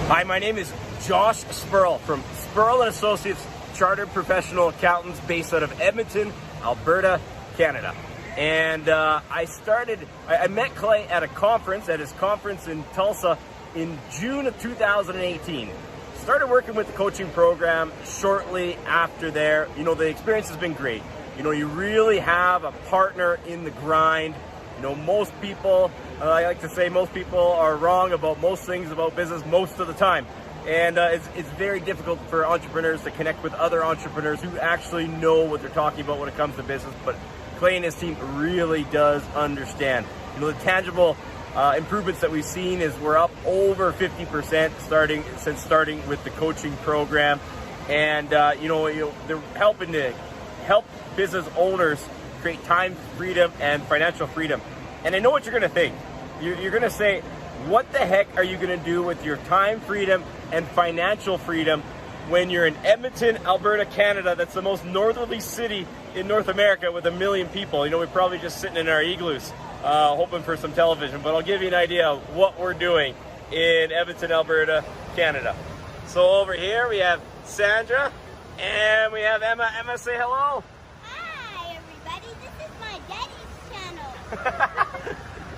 Hi, my name is Josh Spurrell from Spurrell and Associates, Chartered Professional Accountants based out of Edmonton, Alberta, Canada. And I met Clay at his conference in Tulsa in June of 2018. Started working with the coaching program shortly after there. You know, the experience has been great. You know, you really have a partner in the grind. You know, most people, I like to say most people are wrong about most things about business most of the time. And it's very difficult for entrepreneurs to connect with other entrepreneurs who actually know what they're talking about when it comes to business. But Clay and his team really does understand. You know, the tangible improvements that we've seen is we're up over 50% since starting with the coaching program. And, they're helping to help business owners create time freedom and financial freedom. And I know what you're going to think. You're going to say, what the heck are you going to do with your time freedom and financial freedom when you're in Edmonton, Alberta, Canada? That's the most northerly city in North America with 1 million people. You know, we're probably just sitting in our igloos hoping for some television. But I'll give you an idea of what we're doing in Edmonton, Alberta, Canada. So over here we have Sandra and we have Emma. Emma, say hello.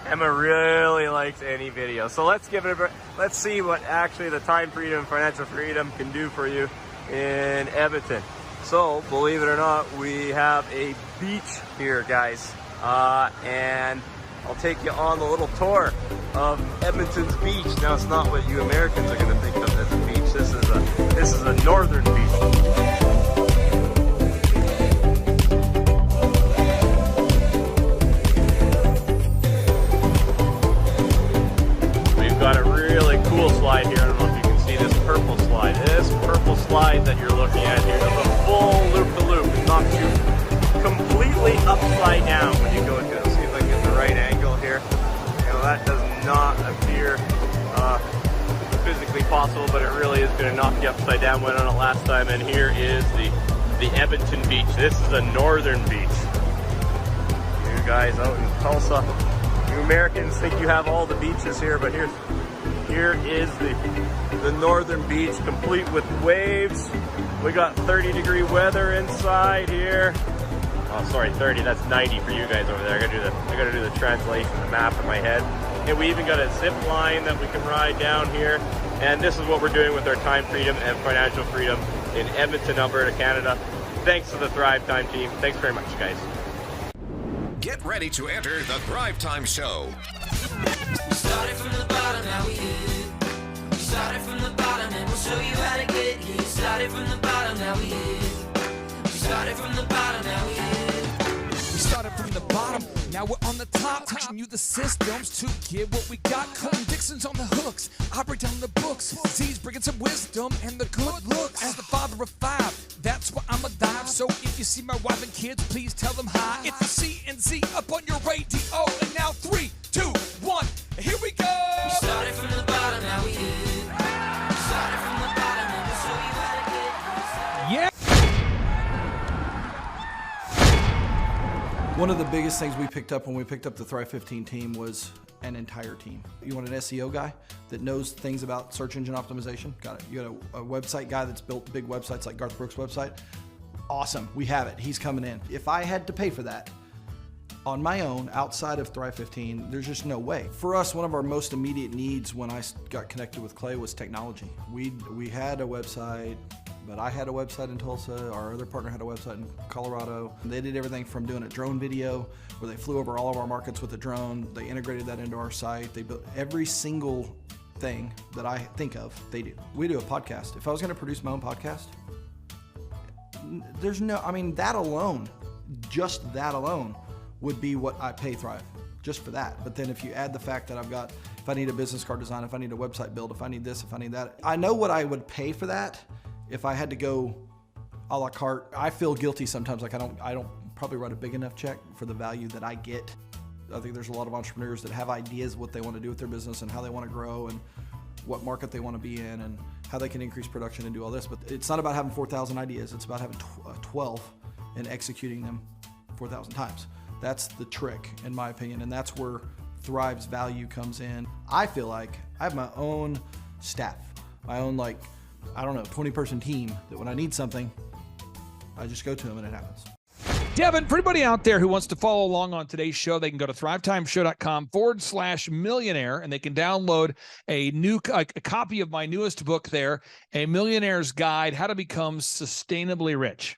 Emma really likes any video, so let's see what actually the time freedom and financial freedom can do for you in Edmonton. So believe it or not, we have a beach here, guys, and I'll take you on the little tour of Edmonton's beach. Now, it's not what you Americans are going to think of as a beach. This is a northern beach. Got a really cool slide here. I don't know if you can see this purple slide. This purple slide that you're looking at here is a full loop-to-loop. It knocks you completely upside down when you go into it. See if I can get the right angle here. You know, that does not appear physically possible, but it really is going to knock you upside down. Went on it last time, and here is the Edmonton beach. This is a northern beach. You guys out in Tulsa, you Americans think you have all the beaches here, but here is the northern beach, complete with waves. We got 30-degree weather inside here. Oh, sorry, 30. That's 90 for you guys over there. I gotta do the translation, the map in my head. And we even got a zip line that we can ride down here. And this is what we're doing with our time freedom and financial freedom in Edmonton, Alberta, Canada. Thanks to the Thrive Time team. Thanks very much, guys. Get ready to enter the Thrive Time Show. We started from the bottom, now we hit. We started from the bottom, and we'll show you how to get here. Started from the bottom, now we hit. We started from the bottom, now we hit. We started from the bottom, now we're on the top. Teaching you the systems to get what we got. Colton Dixon's on the hooks, I break down the books. Z's bringing some wisdom and the good looks. As the father of 5, that's why I'm alive. So if you see my wife and kids, please tell them hi. It's the C&Z up on your radio. And now 3, 2, 1, here we go. We started from the bottom, now we hit. We started from the bottom, and we'll show you how to get here. Yeah. One of the biggest things we picked up when we picked up the Thrive 15 team was an entire team. You want an SEO guy that knows things about search engine optimization? Got it. You got a website guy that's built big websites like Garth Brooks' website? Awesome, we have it. He's coming in. If I had to pay for that on my own, outside of Thrive 15, there's just no way. For us, one of our most immediate needs when I got connected with Clay was technology. We had a website, but I had a website in Tulsa. Our other partner had a website in Colorado. They did everything from doing a drone video where they flew over all of our markets with a drone. They integrated that into our site. They built every single thing that I think of, they do. We do a podcast. If I was gonna produce my own podcast, that alone, just that alone, would be what I pay Thrive, just for that. But then if you add the fact that if I need a business card design, if I need a website build, if I need this, if I need that, I know what I would pay for that if I had to go a la carte. I feel guilty sometimes, like I don't probably write a big enough check for the value that I get. I think there's a lot of entrepreneurs that have ideas what they want to do with their business and how they want to grow and what market they want to be in and how they can increase production and do all this. But it's not about having 4,000 ideas. It's about having 12 and executing them 4,000 times. That's the trick, in my opinion, and that's where Thrive's value comes in. I feel like I have my own staff. I own like, I don't know, 20-person team that when I need something, I just go to them and it happens. Devin, for anybody out there who wants to follow along on today's show, they can go to thrivetimeshow.com/millionaire, and they can download a copy of my newest book there, A Millionaire's Guide, How to Become Sustainably Rich.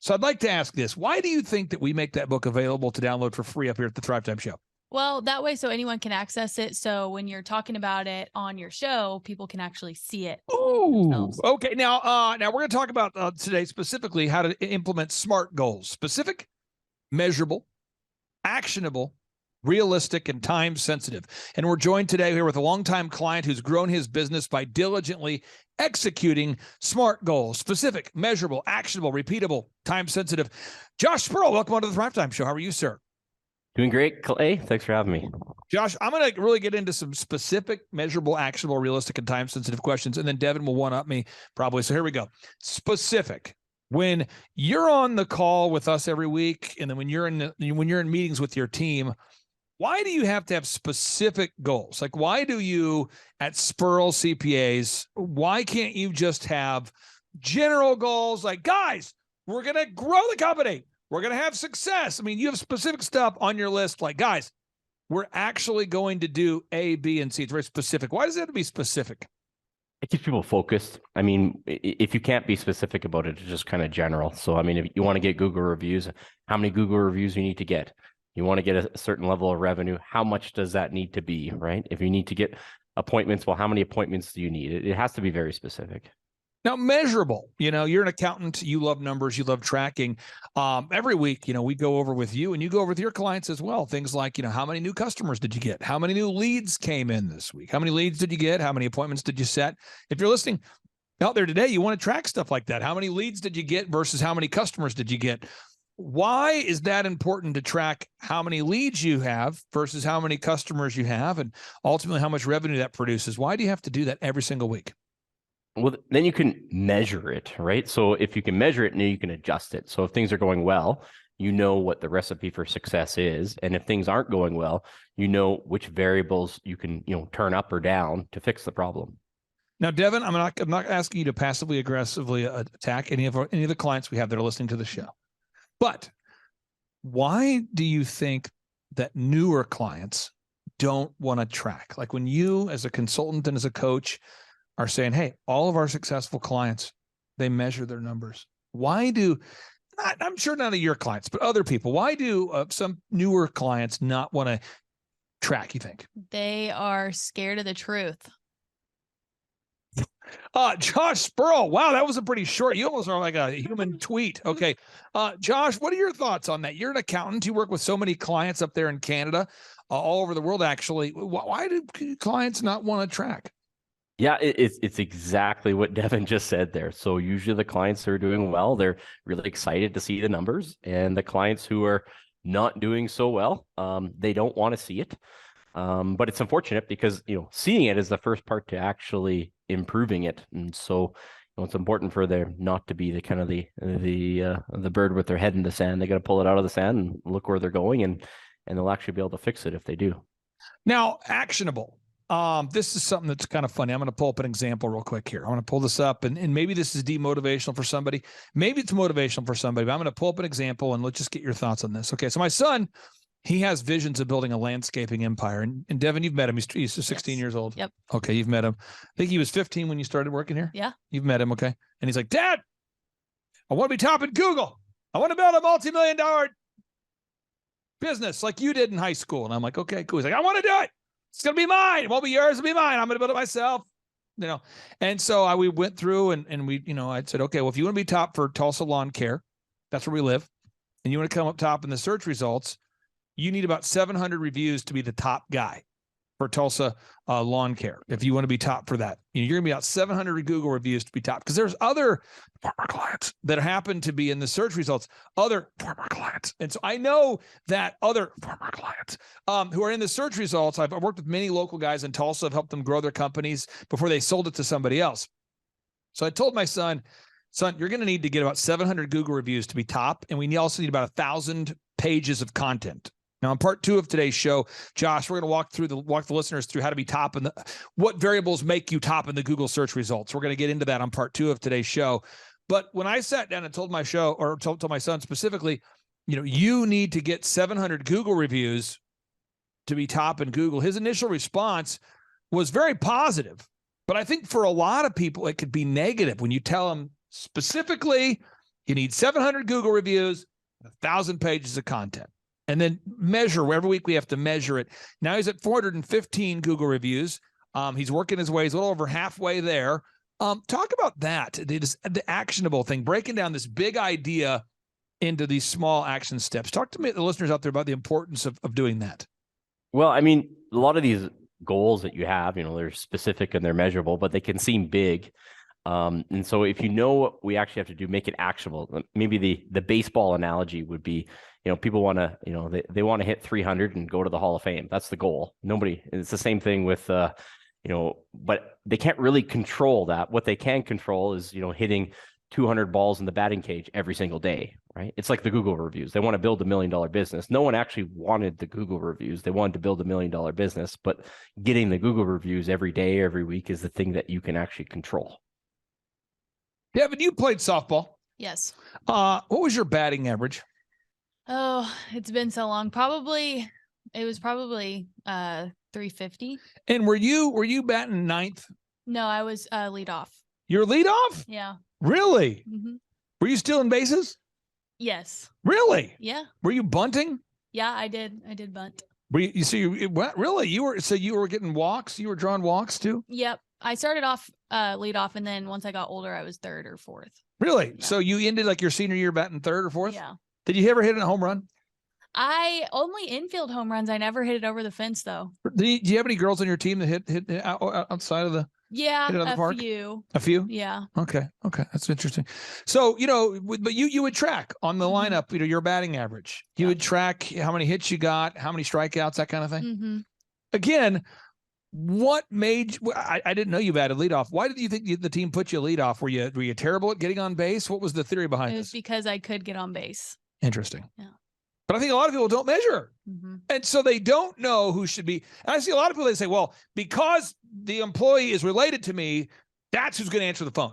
So I'd like to ask this. Why do you think that we make that book available to download for free up here at the Thrive Time Show? Well, that way so anyone can access it. So when you're talking about it on your show, people can actually see it. Ooh, okay. Now we're going to talk about today specifically how to implement SMART goals: specific, measurable, actionable, realistic, and time sensitive. And we're joined today here with a longtime client who's grown his business by diligently executing SMART goals: specific, measurable, actionable, repeatable, time sensitive. Josh Spurrell, welcome onto the Thrive Time Show. How are you, sir? Doing great, Clay. Thanks for having me. Josh, I'm going to really get into some specific, measurable, actionable, realistic, and time-sensitive questions, and then Devin will one-up me probably. So here we go. Specific. When you're on the call with us every week, and then when you're in meetings with your team, why do you have to have specific goals? Like, why do you at Spurrell CPAs? Why can't you just have general goals? Like, guys, we're going to grow the company. We're going to have success. I mean, you have specific stuff on your list. Like, guys, we're actually going to do A, B, and C. It's very specific. Why does it have to be specific? It keeps people focused. I mean, if you can't be specific about it, it's just kind of general. So, I mean, if you want to get Google reviews, how many Google reviews you need to get? You want to get a certain level of revenue. How much does that need to be, right? If you need to get appointments, well, how many appointments do you need? It has to be very specific. Now, measurable, you're an accountant, you love numbers, you love tracking. Every week, we go over with you and you go over with your clients as well. Things like, how many new customers did you get? How many new leads came in this week? How many leads did you get? How many appointments did you set? If you're listening out there today, you want to track stuff like that. How many leads did you get versus how many customers did you get? Why is that important to track how many leads you have versus how many customers you have and ultimately how much revenue that produces? Why do you have to do that every single week? Well, then you can measure it, right? So if you can measure it, now you can adjust it. So if things are going well, you know what the recipe for success is. And if things aren't going well, you know which variables you can, turn up or down to fix the problem. Now, Devin, I'm not asking you to passively aggressively attack any of the clients we have that are listening to the show. But why do you think that newer clients don't want to track? Like when you as a consultant and as a coach are saying, hey, all of our successful clients, they measure their numbers. Why do, I'm sure none of your clients, but other people, why do some newer clients not want to track, you think? They are scared of the truth. Josh Spurrell. Wow, that was a pretty short. You almost are like a human tweet. Okay. Josh, what are your thoughts on that? You're an accountant. You work with so many clients up there in Canada, all over the world, actually. Why do clients not want to track? Yeah, it's exactly what Devin just said there. So usually the clients who are doing well, they're really excited to see the numbers, and the clients who are not doing so well, they don't want to see it. But it's unfortunate because, seeing it is the first part to actually improving it. And so, it's important for there not to be the kind of the bird with their head in the sand. They got to pull it out of the sand and look where they're going, and they'll actually be able to fix it if they do. Now, actionable. This is something that's kind of funny. I'm going to pull up an example real quick here. I'm going to pull this up, and maybe this is demotivational for somebody. Maybe it's motivational for somebody, but I'm going to pull up an example, and let's just get your thoughts on this. Okay, so my son, he has visions of building a landscaping empire. And Devin, you've met him. He's 16 years old. Yep. Okay, you've met him. I think he was 15 when you started working here. Yeah. You've met him, okay? And he's like, Dad, I want to be top in Google. I want to build a multi-million-dollar business like you did in high school. And I'm like, okay, cool. He's like, I want to do it. It's going to be mine. It won't be yours. It'll be mine. I'm going to build it myself. And so we went through and we, I said, okay, well, if you want to be top for Tulsa lawn care, that's where we live, and you want to come up top in the search results, you need about 700 reviews to be the top guy for Tulsa lawn care. If you want to be top for that, you're going to be about 700 Google reviews to be top, because there's other farmer clients that happen to be in the search results, other farmer clients. And so I know that other farmer clients who are in the search results, I've worked with many local guys in Tulsa, I've helped them grow their companies before they sold it to somebody else. So I told my son, you're going to need to get about 700 Google reviews to be top. And we also need about 1,000 pages of content. Now, in part 2 of today's show, Josh, we're going to walk the listeners through how to be top in what variables make you top in the Google search results. We're going to get into that on part 2 of today's show. But when I sat down and told my son specifically, you need to get 700 Google reviews to be top in Google, his initial response was very positive. But I think for a lot of people, it could be negative when you tell them specifically, you need 700 Google reviews, 1,000 pages of content. And then measure. Every week we have to measure it. Now he's at 415 Google reviews. He's working his way. He's a little over halfway there. Talk about that, the actionable thing, breaking down this big idea into these small action steps. Talk to me, the listeners out there, about the importance of doing that. Well, I mean, a lot of these goals that you have, they're specific and they're measurable, but they can seem big. And so if you know what we actually have to do, make it actionable. Maybe the baseball analogy would be, people want to, they want to hit 300 and go to the Hall of Fame. That's the goal. It's the same thing with, but they can't really control that. What they can control is, hitting 200 balls in the batting cage every single day, right? It's like the Google reviews. They want to build $1 million business. No one actually wanted the Google reviews. They wanted to build $1 million business, but getting the Google reviews every day, every week is the thing that you can actually control. Devin, you played softball. Yes. What was your batting average? Oh, it's been so long. It was probably 350. And were you batting ninth? No, I was lead off. You're lead off? Yeah. Really? Mm-hmm. Were you stealing bases? Yes. Really? Yeah. Were you bunting? Yeah, I did bunt. Were you what? Really? You were getting walks? You were drawing walks too? Yep. I started off lead off, and then once I got older, I was third or fourth. Really? Yeah. So you ended like your senior year batting third or fourth? Yeah. Did you ever hit a home run? I only infield home runs. I never hit it over the fence though. Do you have any girls on your team that hit outside of the? Yeah, hit it out of the park? few. A few? Yeah. Okay. That's interesting. So, but you would track on the lineup, your batting average. You would track how many hits you got, how many strikeouts, that kind of thing. Mm-hmm. Again, what made I didn't know you batted leadoff. Why did you think the team put you leadoff? Were you terrible at getting on base? What was the theory behind It was this? because I could get on base. Interesting. Yeah. But I think a lot of people don't measure. Mm-hmm. And so they don't know who should be. And I see a lot of people, they say, well, because the employee is related to me, that's who's going to answer the phone.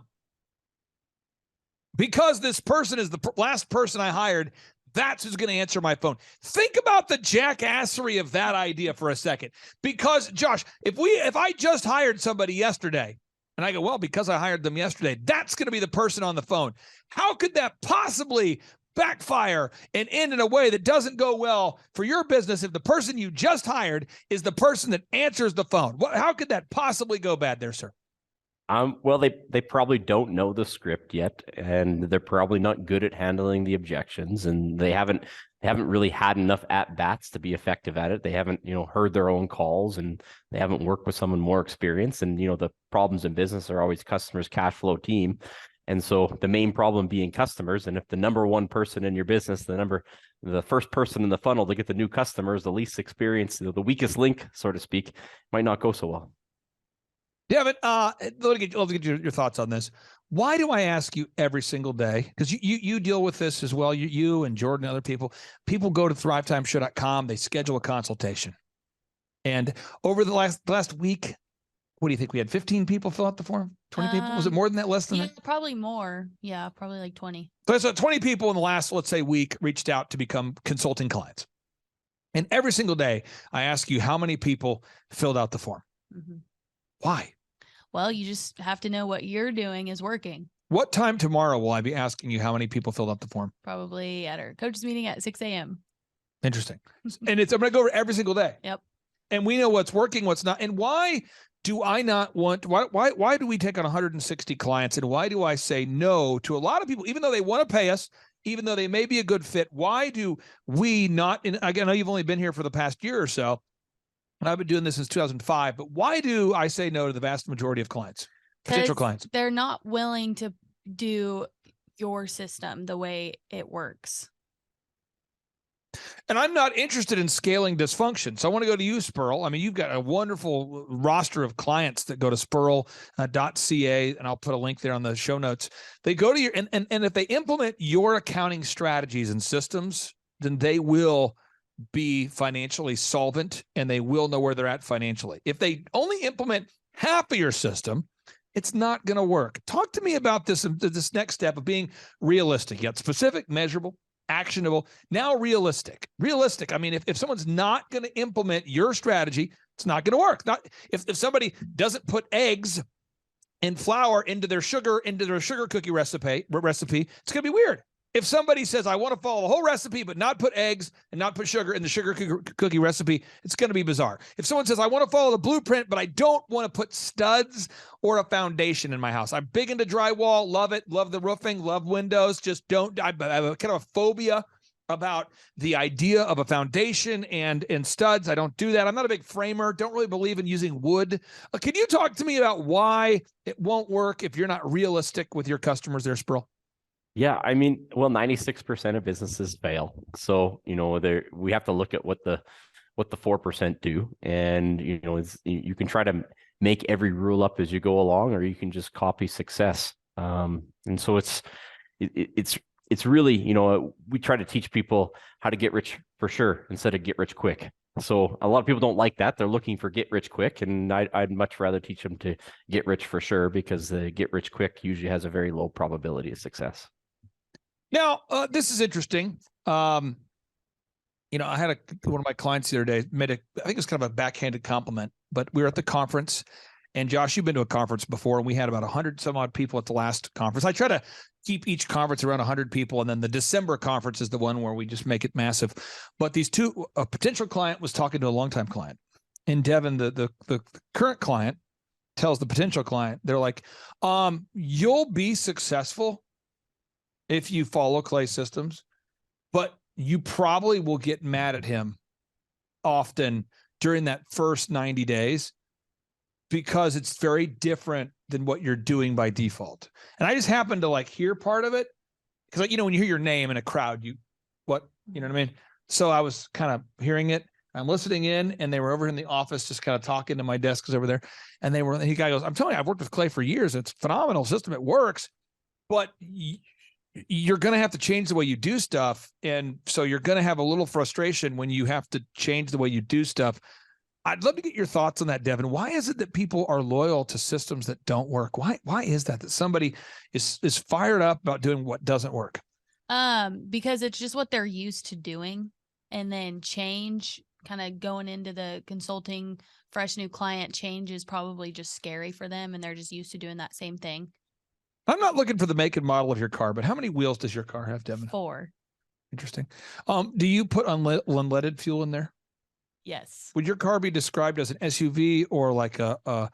Because this person is the last person I hired, that's who's going to answer my phone. Think about the jackassery of that idea for a second. Because, Josh, if I just hired somebody yesterday, and I go, well, because I hired them yesterday, that's going to be the person on the phone. How could that possibly backfire and end in a way that doesn't go well for your business if the person you just hired is the person that answers the phone? How could that possibly go bad there, sir? Well, they probably don't know the script yet, and they're probably not good at handling the objections, and they haven't really had enough at bats to be effective at it. They haven't, heard their own calls, and they haven't worked with someone more experienced. And the problems in business are always customers, cash flow, team. And so the main problem being customers. And if the number one person in your business, the first person in the funnel to get the new customers, the least experienced, the weakest link, so to speak, might not go so well. Devin, love to get your thoughts on this. Why do I ask you every single day? Because you deal with this as well. You and Jordan and other people. People go to thrivetimeshow.com. They schedule a consultation. And over the last week, what do you think? We had 15 people fill out the form? 20 people? Was it more than that? Less than that? Probably more. Yeah, probably like 20. So 20 people in the last, let's say, week reached out to become consulting clients. And every single day, I ask you how many people filled out the form. Mm-hmm. Why? Well, you just have to know what you're doing is working. What time tomorrow will I be asking you how many people filled out the form? Probably at our coaches meeting at 6 a.m. Interesting. And I'm going to go over every single day. Yep. And we know what's working, what's not. And why do I not want, why do we take on 160 clients? And why do I say no to a lot of people, even though they want to pay us, even though they may be a good fit? Why do we not, and again, I know you've only been here for the past year or so, and I've been doing this since 2005, but why do I say no to the vast majority of clients, potential clients? They're not willing to do your system the way it works. And I'm not interested in scaling dysfunction. So I want to go to you, Spurrell. I mean, you've got a wonderful roster of clients that go to Spurrell.ca, and I'll put a link there on the show notes. They go to your, and if they implement your accounting strategies and systems, then they will be financially solvent and they will know where they're at financially. If they only implement half of your system, it's not going to work. Talk to me about this next step of being realistic, yet specific, measurable, actionable, now realistic. Realistic. I mean, if someone's not going to implement your strategy, it's not going to work. Not if somebody doesn't put eggs and flour into their sugar cookie recipe, it's going to be weird. If somebody says, I want to follow the whole recipe, but not put eggs and not put sugar in the sugar cookie recipe, it's going to be bizarre. If someone says, I want to follow the blueprint, but I don't want to put studs or a foundation in my house. I'm big into drywall, love it, love the roofing, love windows, just don't, I have a kind of a phobia about the idea of a foundation and studs. I don't do that. I'm not a big framer, don't really believe in using wood. Can you talk to me about why it won't work if you're not realistic with your customers there, Spurrell? Yeah, I mean, well, 96% of businesses fail. So, we have to look at what the 4% do. And, you can try to make every rule up as you go along, or you can just copy success. And so it's really, we try to teach people how to get rich for sure instead of get rich quick. So a lot of people don't like that. They're looking for get rich quick. And I'd much rather teach them to get rich for sure, because the get rich quick usually has a very low probability of success. Now, this is interesting. I had one of my clients the other day I think it was kind of a backhanded compliment, but we were at the conference, and Josh, you've been to a conference before, and we had about 100 some odd people at the last conference. I try to keep each conference around 100 people, and then the December conference is the one where we just make it massive. But a potential client was talking to a longtime client, and Devin, the current client, tells the potential client, they're like, you'll be successful if you follow Clay systems, but you probably will get mad at him often during that first 90 days because it's very different than what you're doing by default. And I just happened to hear part of it because, when you hear your name in a crowd, you know what I mean? So I was kind of hearing it. I'm listening in, and they were over in the office just kind of talking to my desk over there. And the guy goes, I'm telling you, I've worked with Clay for years. It's a phenomenal system. It works, but you're going to have to change the way you do stuff. And so you're going to have a little frustration when you have to change the way you do stuff. I'd love to get your thoughts on that, Devin. Why is it that people are loyal to systems that don't work? Why is that somebody is fired up about doing what doesn't work? Because it's just what they're used to doing. And then change, kind of going into the consulting, fresh new client, change is probably just scary for them. And they're just used to doing that same thing. I'm not looking for the make and model of your car, but how many wheels does your car have, Devin? 4. Interesting. Do you put unleaded fuel in there? Yes. Would your car be described as an SUV or like a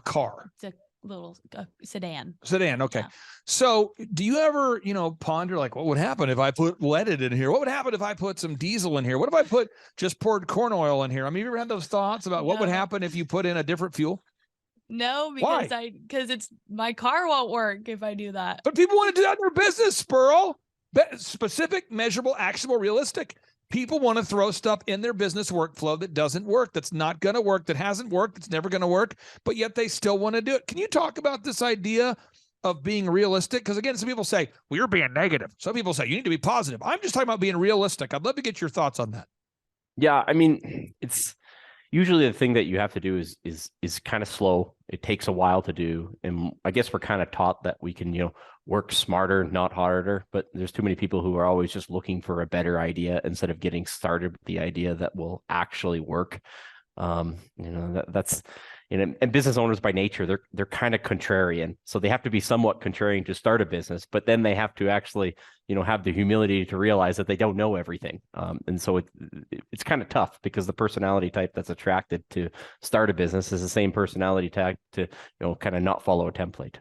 car? It's a little sedan. Sedan. Okay. Yeah. So do you ever, ponder what would happen if I put leaded in here? What would happen if I put some diesel in here? What if I just poured corn oil in here? I mean, you ever had those thoughts about what would happen if you put in a different fuel? No, because it's my car won't work if I do that. But people want to do that in their business, Spurrell. Specific, measurable, actionable, realistic. People want to throw stuff in their business workflow that doesn't work, that's not going to work, that hasn't worked, that's never going to work, but yet they still want to do it. Can you talk about this idea of being realistic? Because again, some people say, well, you're being negative. Some people say you need to be positive. I'm just talking about being realistic. I'd love to get your thoughts on that. Yeah, I mean, it's usually the thing that you have to do is kind of slow. It takes a while to do. And I guess we're kind of taught that we can, work smarter, not harder, but there's too many people who are always just looking for a better idea instead of getting started with the idea that will actually work. That's and business owners by nature, they're kind of contrarian. So they have to be somewhat contrarian to start a business, but then they have to actually, have the humility to realize that they don't know everything. And so it's kind of tough because the personality type that's attracted to start a business is the same personality type to, kind of not follow a template.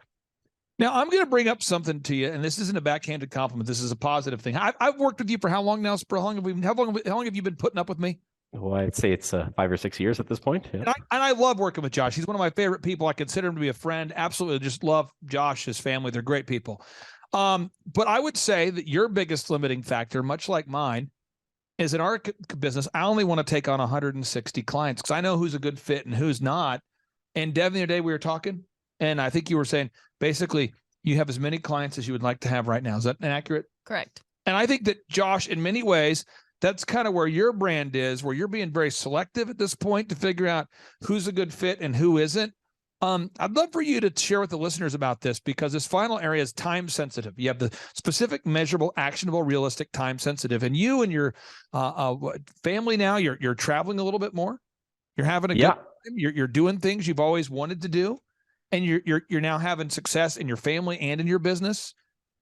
Now, I'm going to bring up something to you, and this isn't a backhanded compliment. This is a positive thing. I've worked with you for how long now, Spurrell? How long have you been putting up with me? Well, I'd say it's 5 or 6 years at this point. Yeah. And I love working with Josh. He's one of my favorite people. I consider him to be a friend. Absolutely just love Josh, his family. They're great people. But I would say that your biggest limiting factor, much like mine, is in our business, I only want to take on 160 clients because I know who's a good fit and who's not. And Devin, the other day we were talking, and I think you were saying, basically, you have as many clients as you would like to have right now. Is that inaccurate? Correct. And I think that Josh, in many ways, that's kind of where your brand is, where you're being very selective at this point to figure out who's a good fit and who isn't. I'd love for you to share with the listeners about this, because this final area is time sensitive. You have the specific, measurable, actionable, realistic, time sensitive, and you and your family now, you're traveling a little bit more. You're having a good time. You're doing things you've always wanted to do, and you're now having success in your family and in your business,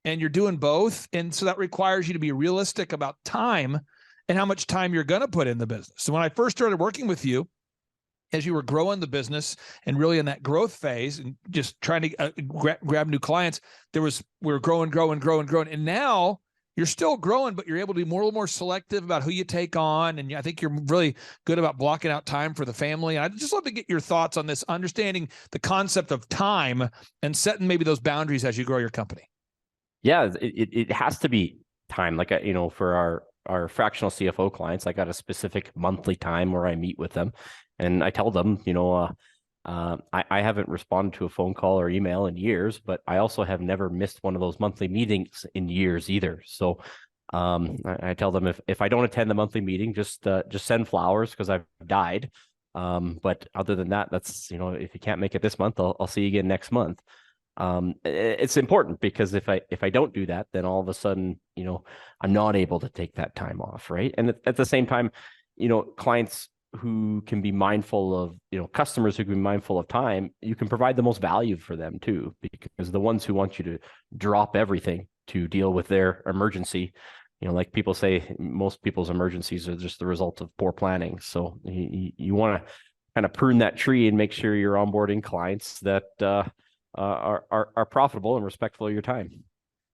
and you're doing both. And so that requires you to be realistic about time and how much time you're going to put in the business. So when I first started working with you, as you were growing the business and really in that growth phase and just trying to grab new clients, we were growing. And now you're still growing, but you're able to be more and more selective about who you take on. And I think you're really good about blocking out time for the family. And I'd just love to get your thoughts on this, understanding the concept of time and setting maybe those boundaries as you grow your company. Yeah, it has to be time. Like, for our fractional CFO clients, I got a specific monthly time where I meet with them. And I tell them, I haven't responded to a phone call or email in years, but I also have never missed one of those monthly meetings in years either. So I tell them, if I don't attend the monthly meeting, just send flowers because I've died. But other than that, that's, if you can't make it this month, I'll see you again next month. It's important because if I don't do that, then all of a sudden, I'm not able to take that time off. Right. And at the same time, clients who can be mindful of, customers who can be mindful of time, you can provide the most value for them too, because the ones who want you to drop everything to deal with their emergency, like people say, most people's emergencies are just the result of poor planning. So you want to kind of prune that tree and make sure you're onboarding clients that are profitable and respectful of your time.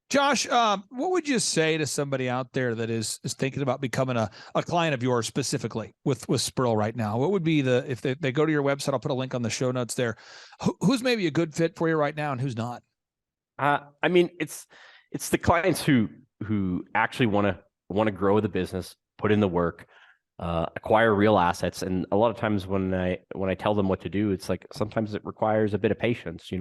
Josh, what would you say to somebody out there that is thinking about becoming a client of yours specifically with Spurrell right now? What would be if they go to your website, I'll put a link on the show notes there. Who's maybe a good fit for you right now and who's not? It's the clients who actually want to grow the business, put in the work, acquire real assets. And a lot of times when I tell them what to do, it's like, sometimes it requires a bit of patience.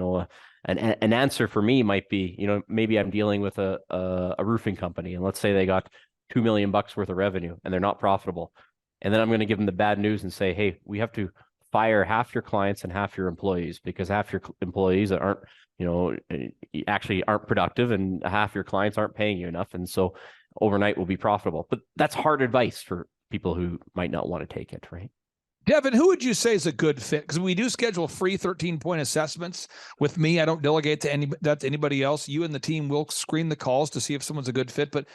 An answer for me might be, maybe I'm dealing with a roofing company, and let's say they got $2 million worth of revenue and they're not profitable. And then I'm going to give them the bad news and say, hey, we have to fire half your clients and half your employees, because half your employees aren't, actually aren't productive, and half your clients aren't paying you enough. And so overnight we'll be profitable. But that's hard advice for people who might not want to take it, right? Devin, who would you say is a good fit? Because we do schedule free 13-point assessments with me. I don't delegate to anybody else. You and the team will screen the calls to see if someone's a good fit. But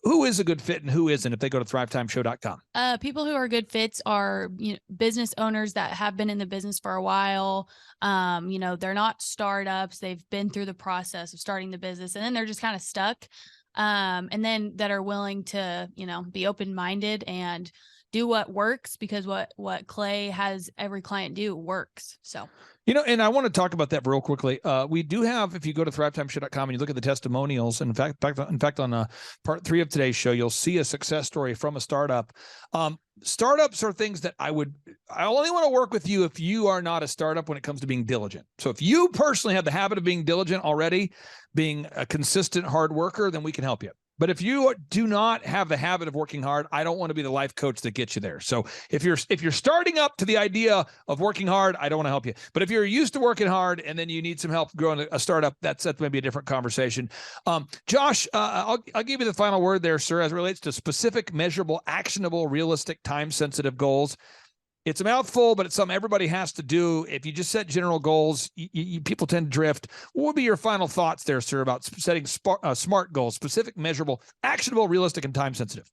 who is a good fit and who isn't if they go to thrivetimeshow.com? People who are good fits are business owners that have been in the business for a while. They're not startups. They've been through the process of starting the business, and then they're just kind of stuck. And then that are willing to, be open-minded and do what works, because what Clay has every client do works. So, and I want to talk about that real quickly. We do have, if you go to thrivetimeshow.com and you look at the testimonials, and in fact, on part 3 of today's show, you'll see a success story from a startup. Startups are things that I only want to work with you if you are not a startup when it comes to being diligent. So if you personally have the habit of being diligent already, being a consistent hard worker, then we can help you. But if you do not have the habit of working hard, I don't want to be the life coach that gets you there. So if you're starting up to the idea of working hard, I don't want to help you. But if you're used to working hard and then you need some help growing a startup, that's maybe a different conversation. Josh, I'll give you the final word there, sir, as it relates to specific, measurable, actionable, realistic, time-sensitive goals. It's a mouthful, but it's something everybody has to do. If you just set general goals, people tend to drift. What would be your final thoughts there, sir, about setting SMART goals, specific, measurable, actionable, realistic, and time sensitive?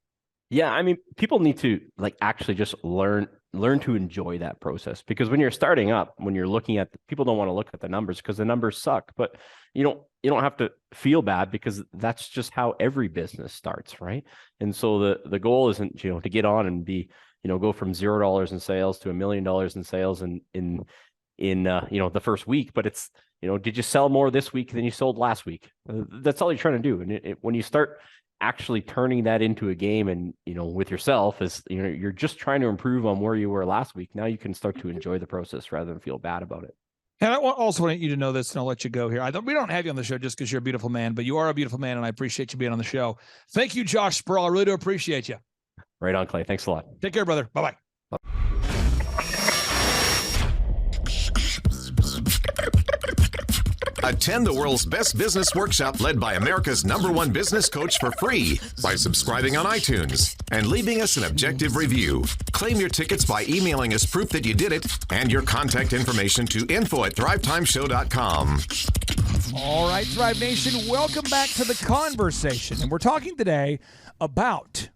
Yeah, people need to actually just learn to enjoy that process, because when you're starting up, when you're looking at, people don't want to look at the numbers because the numbers suck, but you don't have to feel bad, because that's just how every business starts, right? And so the goal isn't, to get on and be, go from $0 in sales to $1 million in sales in the first week, but it's, did you sell more this week than you sold last week? That's all you're trying to do. And when you start actually turning that into a game, and, with yourself, is, you're just trying to improve on where you were last week. Now you can start to enjoy the process rather than feel bad about it. And I also want you to know this, and I'll let you go here. We don't have you on the show just because you're a beautiful man, but you are a beautiful man, and I appreciate you being on the show. Thank you, Josh Spurrell. I really do appreciate you. Right on, Clay. Thanks a lot. Take care, brother. Bye-bye. Attend the world's best business workshop led by America's #1 business coach for free by subscribing on iTunes and leaving us an objective review. Claim your tickets by emailing us proof that you did it and your contact information to info@thrivetimeshow.com. All right, Thrive Nation, welcome back to the conversation. And we're talking today about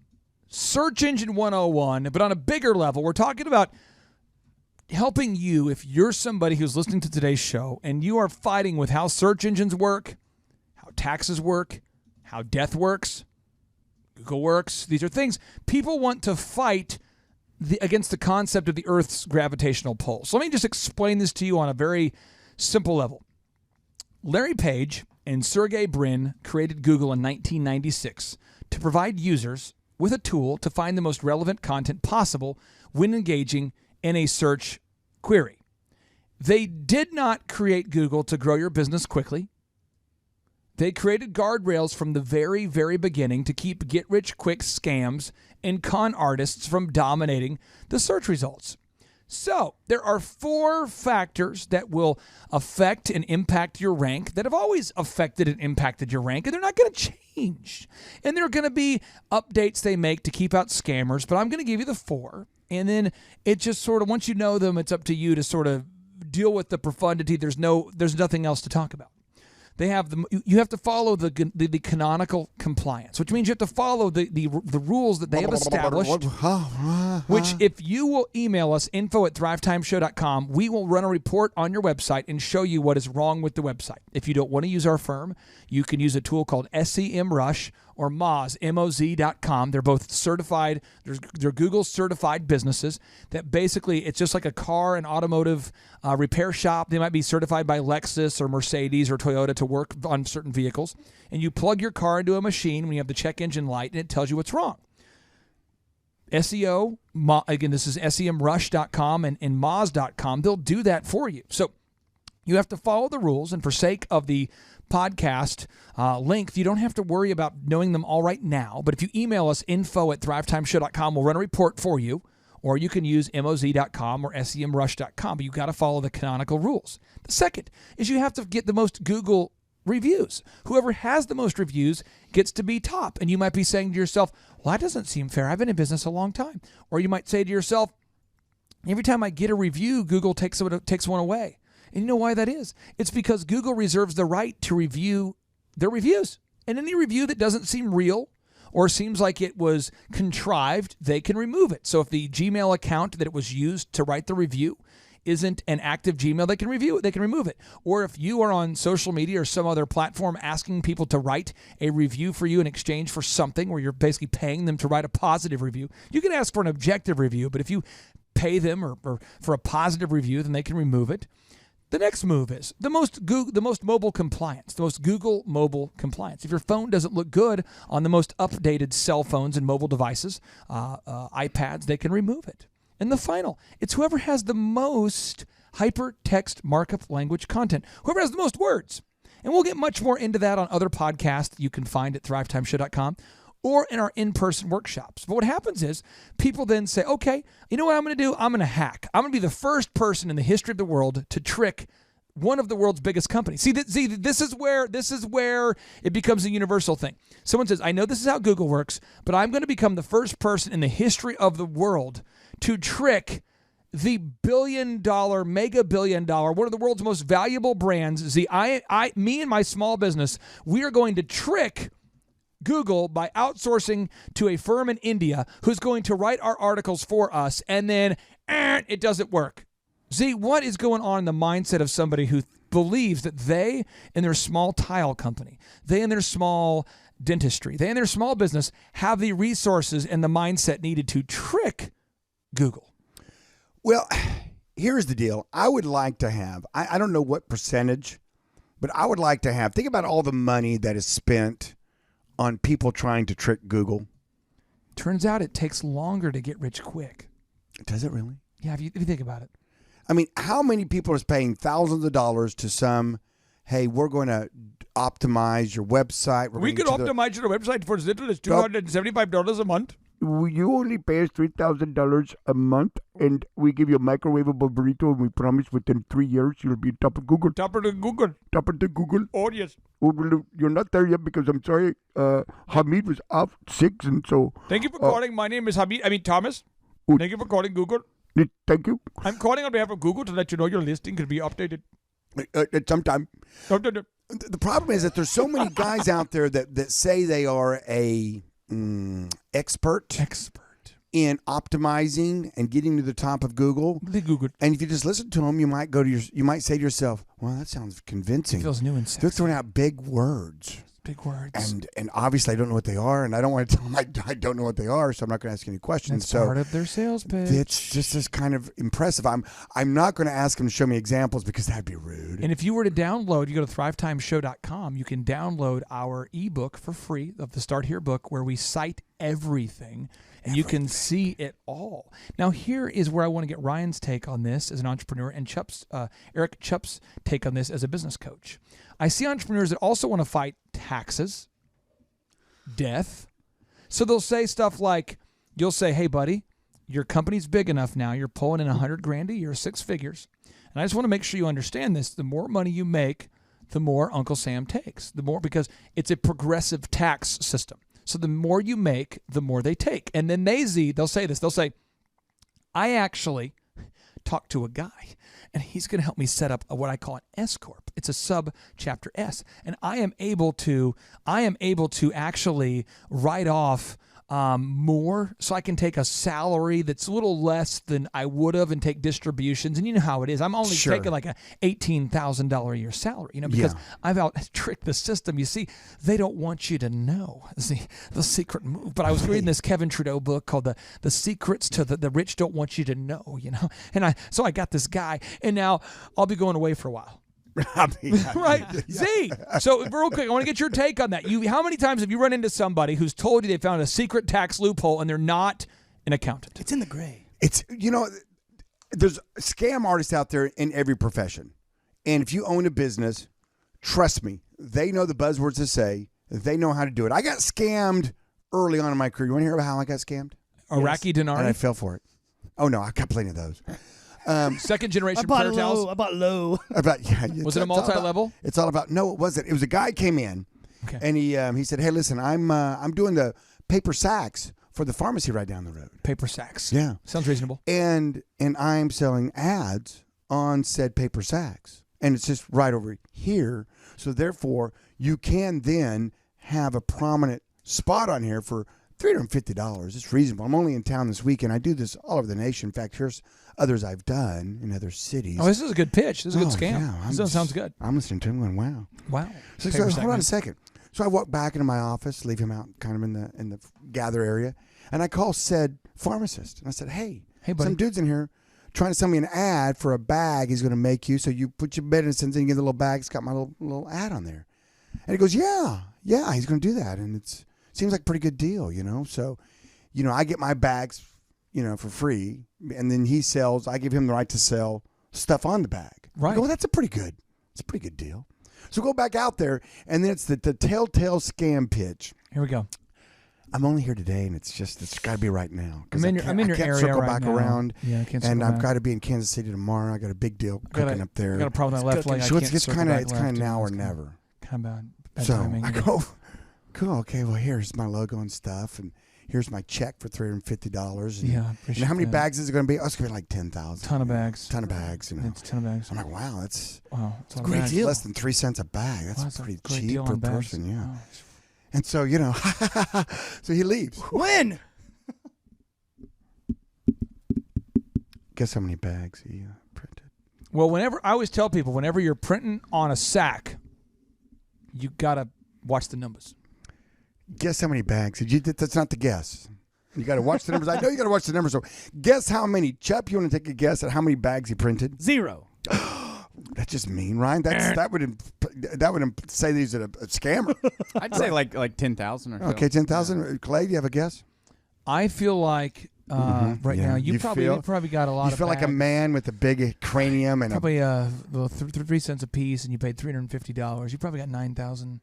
Search Engine 101, but on a bigger level, we're talking about helping you if you're somebody who's listening to today's show and you are fighting with how search engines work, how taxes work, how death works, Google works. These are things people want to fight against the concept of the Earth's gravitational pull. So let me just explain this to you on a very simple level. Larry Page and Sergey Brin created Google in 1996 to provide users with a tool to find the most relevant content possible when engaging in a search query. They did not create Google to grow your business quickly. They created guardrails from the very, very beginning to keep get-rich-quick scams and con artists from dominating the search results. So there are 4 factors that will affect and impact your rank that have always affected and impacted your rank, and they're not going to change. And there are going to be updates they make to keep out scammers, but I'm going to give you the 4. And then it just sort of, once you know them, it's up to you to sort of deal with the profundity. There's nothing else to talk about. They have you have to follow the canonical compliance, which means you have to follow the rules that they have established, which if you will email us, info@thrivetimeshow.com, we will run a report on your website and show you what is wrong with the website. If you don't want to use our firm, you can use a tool called S.M.A.R.T or Moz, MOZ.com. They're both certified. They're Google certified businesses that basically, it's just like a car and automotive repair shop. They might be certified by Lexus or Mercedes or Toyota to work on certain vehicles. And you plug your car into a machine when you have the check engine light and it tells you what's wrong. SEO, again, this is SEMrush.com and Moz.com. They'll do that for you. So you have to follow the rules, and for sake of the podcast length, you don't have to worry about knowing them all right now. But if you email us, info@thrivetimeshow.com, we'll run a report for you. Or you can use MOZ.com or SEMrush.com, but you got to follow the canonical rules. The second is you have to get the most Google reviews. Whoever has the most reviews gets to be top. And you might be saying to yourself, well, that doesn't seem fair. I've been in business a long time. Or you might say to yourself, every time I get a review, Google takes one away. And you know why that is? It's because Google reserves the right to review their reviews. And any review that doesn't seem real or seems like it was contrived, they can remove it. So if the Gmail account that it was used to write the review isn't an active Gmail, they can review it, they can remove it. Or if you are on social media or some other platform asking people to write a review for you in exchange for something where you're basically paying them to write a positive review, you can ask for an objective review, but if you pay them or for a positive review, then they can remove it. The next move is the most mobile compliance, the most Google mobile compliance. If your phone doesn't look good on the most updated cell phones and mobile devices, iPads, they can remove it. And the final, it's whoever has the most hypertext markup language content, whoever has the most words. And we'll get much more into that on other podcasts you can find at thrivetimeshow.com or in our in-person workshops. But what happens is people then say, okay, you know what I'm going to do? I'm going to hack. I'm going to be the first person in the history of the world to trick one of the world's biggest companies. See, this is where it becomes a universal thing. Someone says, I know this is how Google works, but I'm going to become the first person in the history of the world to trick the billion-dollar, mega-billion-dollar, one of the world's most valuable brands. Me and my small business, we are going to trick Google by outsourcing to a firm in India who's going to write our articles for us, and then it doesn't work. See, what is going on in the mindset of somebody who believes that they and their small tile company, they and their small dentistry, they and their small business have the resources and the mindset needed to trick Google? Well, here's the deal. I would like to have, I don't know what percentage, but I would like to have, think about all the money that is spent on people trying to trick Google. Turns out it takes longer to get rich quick. Does it really? Yeah, if you think about it. I mean, how many people is paying thousands of dollars to some, hey, we're going to optimize your website. We can optimize your website for as little as $275 a month. you only pay us $3,000 a month, and we give you a microwavable burrito, and we promise within 3 years you'll be top of Google. Top of the Google. Top of the Google. Oh, yes. Oh, well, you're not there yet because I'm sorry, Hamid was off sick, and so. Thank you for calling. My name is Thomas. Thank you for calling Google. Thank you. I'm calling on behalf of Google to let you know your listing can be updated. At some time. The problem is that there's so many guys out there that say they are a expert in optimizing and getting to the top of Google. And if you just listen to them, you might say to yourself, "Well, that sounds convincing." It feels new and sexy. They're throwing out big words. Big words. And obviously I don't know what they are, and I don't want to tell them I don't know what they are, so I'm not going to ask any questions. That's part of their sales pitch. It's just as kind of impressive. I'm not going to ask them to show me examples because that'd be rude. And if you were to download, you go to thrivetimeshow.com, you can download our ebook for free of the Start Here book where we cite everything. And you can see it all. Now, here is where I want to get Ryan's take on this as an entrepreneur and Eric Chupp's take on this as a business coach. I see entrepreneurs that also want to fight taxes, death. So they'll say stuff like, you'll say, "Hey, buddy, your company's big enough now. You're pulling in $100,000 a year, 6 figures. And I just want to make sure you understand this. The more money you make, the more Uncle Sam takes. The more, because it's a progressive tax system. So the more you make, the more they take." And then they'll say this. They'll say, "I actually talked to a guy, and he's going to help me set up what I call an S Corp. It's a sub chapter S, and I am able to actually write off more, so I can take a salary that's a little less than I would have and take distributions." And you know how it is. I'm only taking like a $18,000 a year salary, because I've out tricked the system. You see, they don't want you to know the secret move. But I was reading this Kevin Trudeau book called the Secrets to the Rich Don't Want You to Know, And I got this guy, and now I'll be going away for a while. Right, Z. So real quick, I want to get your take on that. How many times have you run into somebody who's told you they found a secret tax loophole and they're not an accountant? It's in the gray. It's there's scam artists out there in every profession, and if you own a business, trust me, they know the buzzwords to say. They know how to do it. I got scammed early on in my career. You want to hear about how I got scammed? Iraqi dinar. And I fell for it. Oh no, I got plenty of those. Second generation I bought prayer towels. low. I bought low. Was it a multi-level? It's all about. No, it wasn't. It was a guy came in, and he said, "Hey, listen, I'm doing the paper sacks for the pharmacy right down the road." Paper sacks. Yeah, sounds reasonable. And I'm selling ads on said paper sacks, and it's just right over here. So therefore, you can then have a prominent spot on here for $350. It's reasonable. I'm only in town this weekend. I do this all over the nation. In fact, here's others I've done in other cities. Oh, this is a good pitch. This is a good scam. Yeah, this sounds good. I'm listening to him going, wow. Wow. So hold on a second. So I walk back into my office, leave him out kind of in the gather area, and I call said pharmacist. And I said, hey, buddy. Some dude's in here trying to sell me an ad for a bag he's going to make you. So you put your medicines in, you get the little bag. It's got my little ad on there. And he goes, yeah, he's going to do that. And it seems like a pretty good deal, So, I get my bags, for free. And then I give him the right to sell stuff on the bag. Right. I go, well, it's a pretty good deal. So go back out there, and then it's the telltale scam pitch. Here we go. I'm only here today, and it's got to be right now. I'm in your area circle right back now. around. Yeah, I can't and circle I've back. got to be in Kansas City tomorrow. I got a big deal cooking up there. I got a problem with my left leg. So I can't it's circle kind back of left. now or never. Kind of bad So timing. I go, cool. Okay, well here's my logo and stuff, and here's my check for $350. And, Yeah, appreciate and how many that. bags is it going to be? Oh, it's going to be like 10,000. Ton of bags. Ton of bags. It's a ton of bags. I'm like, wow, that's it's a great bags. deal. less than 3 cents a bag. That's pretty great cheap deal per on bags. person. Yeah. Oh. And so so he leaves. When? Guess how many bags he printed? Well, I always tell people, whenever you're printing on a sack, you gotta watch the numbers. Guess how many bags? That's not the guess. You got to watch the numbers. I know you got to watch the numbers. So guess how many. Chup, you want to take a guess at how many bags he printed? 0. That's just mean, Ryan. That would say that he's a scammer. I'd say like 10,000 or so. Okay, 10,000. Clay, do you have a guess? I feel like now you probably got a lot. You feel like a man with a big cranium and probably 3 cents a piece, and you paid $350. You probably got 9,000.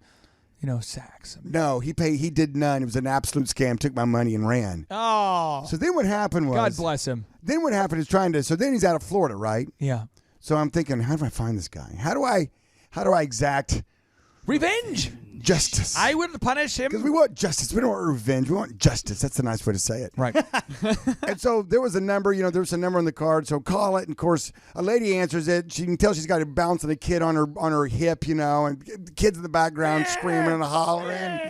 Saks. No, he did none. It was an absolute scam. Took my money and ran. Oh. So then what happened was, God bless him. Then what happened is so then he's out of Florida, right? Yeah. So I'm thinking, how do I find this guy? How do I exact revenge? Justice. I would punish him. Because we want justice. We don't want revenge. We want justice. That's a nice way to say it. Right. And so there was a number, there was a number on the card. So call it. And of course, a lady answers it. She can tell she's got a bouncing a kid on her hip, and the kids in the background screaming and hollering.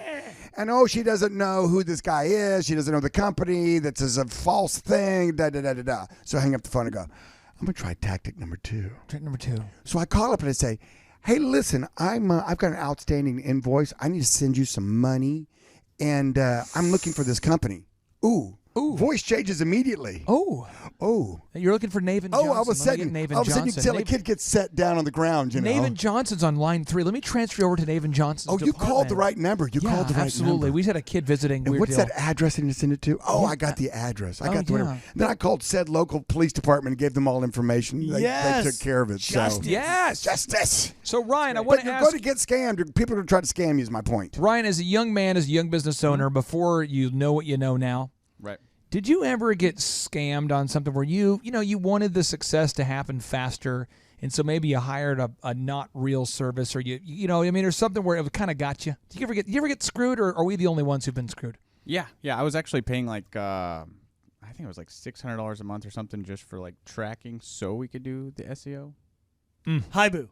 And she doesn't know who this guy is. She doesn't know the company. That's a false thing. So I hang up the phone and go, I'm going to try tactic number 2. Tactic number 2. So I call up and I say, hey, listen, I've got an outstanding invoice. I need to send you some money, and I'm looking for this company. Ooh. Voice changes immediately. Oh. You're looking for Navin Johnson. All of a sudden you can tell a kid gets set down on the ground, Navin Johnson's on line 3. Let me transfer you over to Navin Johnson's you called the right number. You called the right absolutely. number. We just had a kid visiting. And what's that address I need to send it to? I got the address. I got the whatever. Then I called said local police department and gave them all information. They took care of it. Justice. Yes. Justice. So, Ryan, I want to ask. You're going to get scammed. People are going to try to scam you is my point. Ryan, as a young man, as a young business owner, before you know what you know now. Right. Did you ever get scammed on something where you wanted the success to happen faster, and so maybe you hired a not real service, or or something where it kind of got you? Did you ever get screwed, or are we the only ones who've been screwed? Yeah. I was actually paying I think it was like $600 a month or something just for tracking so we could do the SEO. Hi, boo.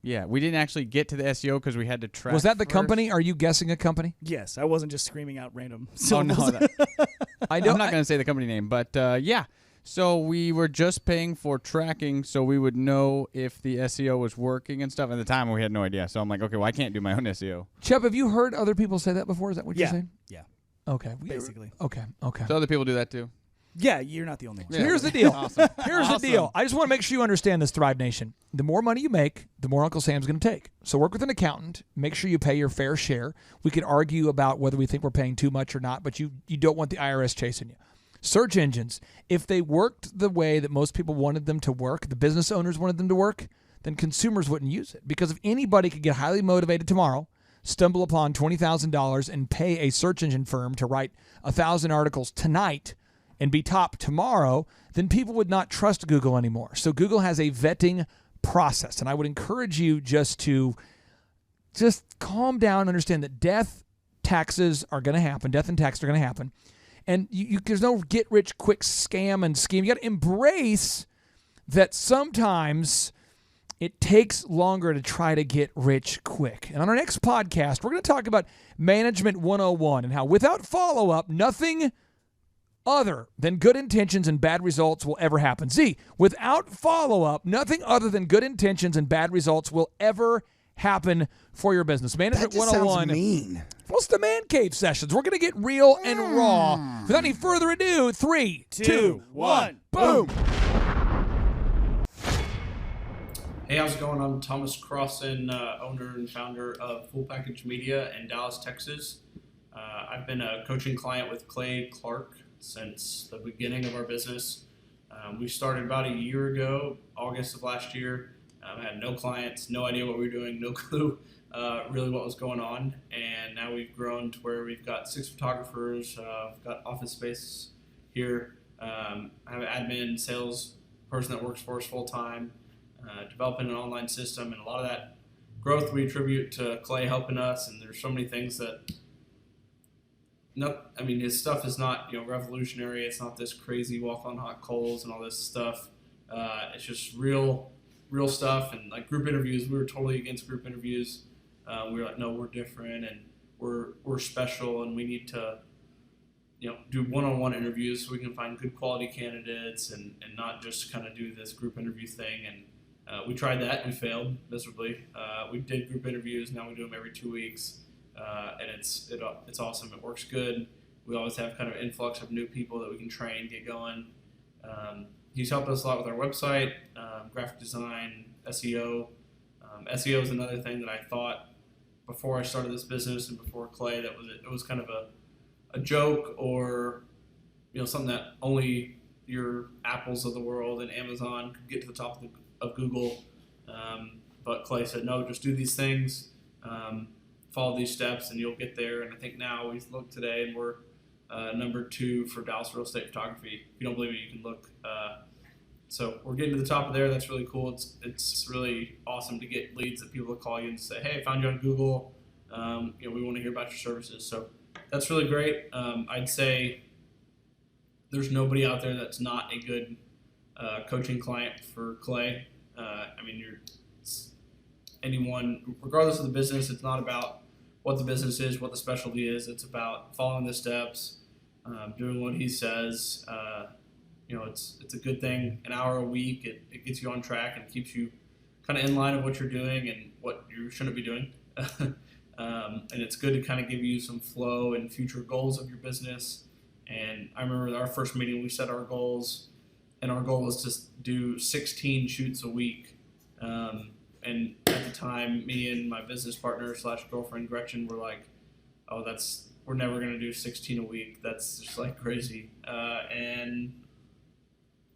Yeah, we didn't actually get to the SEO because we had to track. Was that the first. company? Are you guessing a company? Yes, I wasn't just screaming out random syllables. Oh, no. I'm not going to say the company name, but yeah. So we were just paying for tracking so we would know if the SEO was working and stuff. At the time, we had no idea. So I'm like, okay, well, I can't do my own SEO. Chubb, have you heard other people say that before? Is that what you're saying? Yeah. Okay. Basically. Okay. So other people do that too? Yeah, you're not the only one. So here's the deal. Awesome. Here's the deal. I just want to make sure you understand this, Thrive Nation. The more money you make, the more Uncle Sam's going to take. So work with an accountant. Make sure you pay your fair share. We could argue about whether we think we're paying too much or not, but you don't want the IRS chasing you. Search engines, if they worked the way that most people wanted them to work, the business owners wanted them to work, then consumers wouldn't use it. Because if anybody could get highly motivated tomorrow, stumble upon $20,000 and pay a search engine firm to write 1,000 articles tonight and be top tomorrow, then people would not trust Google anymore. So Google has a vetting process, and I would encourage you just calm down and understand that death and taxes are going to happen, and there's no get-rich-quick scam and scheme. You got to embrace that sometimes it takes longer to try to get rich quick. And on our next podcast, we're going to talk about Management 101 and how without follow-up, nothing other than good intentions and bad results will ever happen. Without follow-up, nothing other than good intentions and bad results will ever happen for your business. Management that just 101. Sounds mean. What's the Man Cave Sessions? We're going to get real and raw. Without any further ado, 3, 2, 1, boom. Hey, how's it going? I'm Thomas Crossan, owner and founder of Full Package Media in Dallas, Texas. I've been a coaching client with Clay Clark since the beginning of our business. We started about a year ago, August of last year. I had no clients, no idea what we were doing, no clue really what was going on. And now we've grown to where we've got 6 photographers, we've got office space here. I have an admin, sales person that works for us full time, developing an online system. And a lot of that growth we attribute to Clay helping us. And there's so many things that his stuff is not, revolutionary. It's not this crazy walk on hot coals and all this stuff. It's just real stuff. And like group interviews, we were totally against group interviews. We were like, no, we're different and we're special, and we need to, do one-on-one interviews so we can find good quality candidates and not just kind of do this group interview thing. And we tried that and we failed miserably. We did group interviews. Now we do them every 2 weeks. And it's awesome. It works good. We always have kind of influx of new people that we can train, get going. He's helped us a lot with our website, graphic design, SEO. SEO is another thing that I thought before I started this business and before Clay that it was kind of a joke, or something that only your Apples of the world and Amazon could get to the top of Google. But Clay said, no, just do these things. follow these steps and you'll get there. And I think now we look today and we're number 2 for Dallas real estate photography. If you don't believe me, you can look. So we're getting to the top of there. That's really cool. It's really awesome to get leads that people will call you and say, hey, I found you on Google. We want to hear about your services. So that's really great. I'd say there's nobody out there that's not a good coaching client for Clay. Anyone, regardless of the business, it's not about what the business is, what the specialty is. It's about following the steps, doing what he says. It's a good thing. An hour a week, it gets you on track and keeps you kind of in line of what you're doing and what you shouldn't be doing. And it's good to kind of give you some flow and future goals of your business. And I remember our first meeting, we set our goals, and our goal was to do 16 shoots a week. And at the time, me and my business partner / girlfriend Gretchen were like, "Oh, we're never gonna do 16 a week. That's just like crazy." And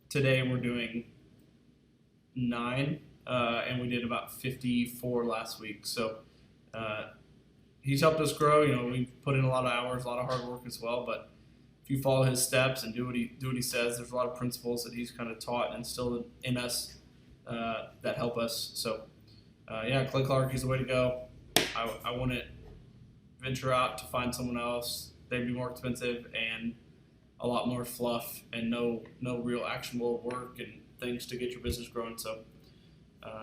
today we're doing 9, and we did about 54 last week. So he's helped us grow. We've put in a lot of hours, a lot of hard work as well. But if you follow his steps and do what he says, there's a lot of principles that he's kind of taught and instilled in us that help us. So Clay Clark is the way to go. I wouldn't venture out to find someone else. They'd be more expensive and a lot more fluff and no real actionable work and things to get your business growing. So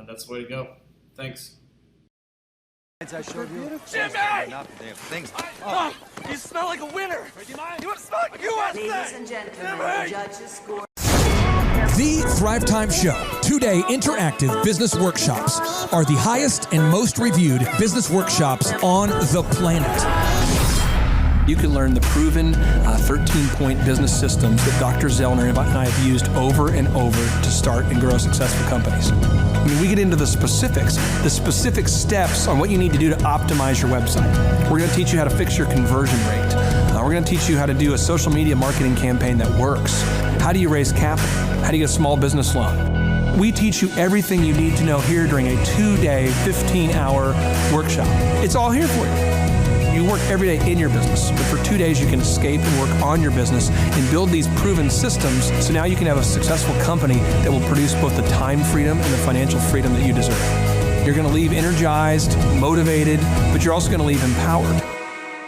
that's the way to go. Thanks. I showed you. Jimmy! Things. You smell like a winner. Do you mind? You want to smell like USA? Ladies and gentlemen, the judges score. The Thrive Time Show 2-day interactive business workshops are the highest and most reviewed business workshops on the planet. You can learn the proven 13-point business systems that Dr. Zellner and I have used over and over to start and grow successful companies. We get into the specific steps on what you need to do to optimize your website. We're going to teach you how to fix your conversion rate. We're going to teach you how to do a social media marketing campaign that works. How do you raise capital? How do you get a small business loan? We teach you everything you need to know here during a 2-day, 15-hour workshop. It's all here for you. You work every day in your business, but for 2 days you can escape and work on your business and build these proven systems so now you can have a successful company that will produce both the time freedom and the financial freedom that you deserve. You're going to leave energized, motivated, but you're also going to leave empowered.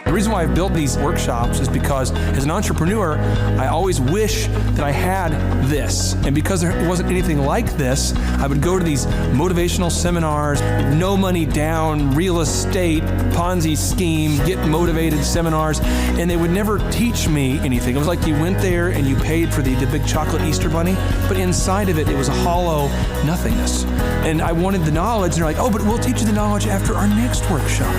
The reason why I've built these workshops is because as an entrepreneur, I always wish that I had this. And because there wasn't anything like this, I would go to these motivational seminars, no money down, real estate, Ponzi scheme, get motivated seminars, and they would never teach me anything. It was like you went there and you paid for the big chocolate Easter bunny, but inside of it, it was a hollow nothingness. And I wanted the knowledge, and they're like, oh, but we'll teach you the knowledge after our next workshop.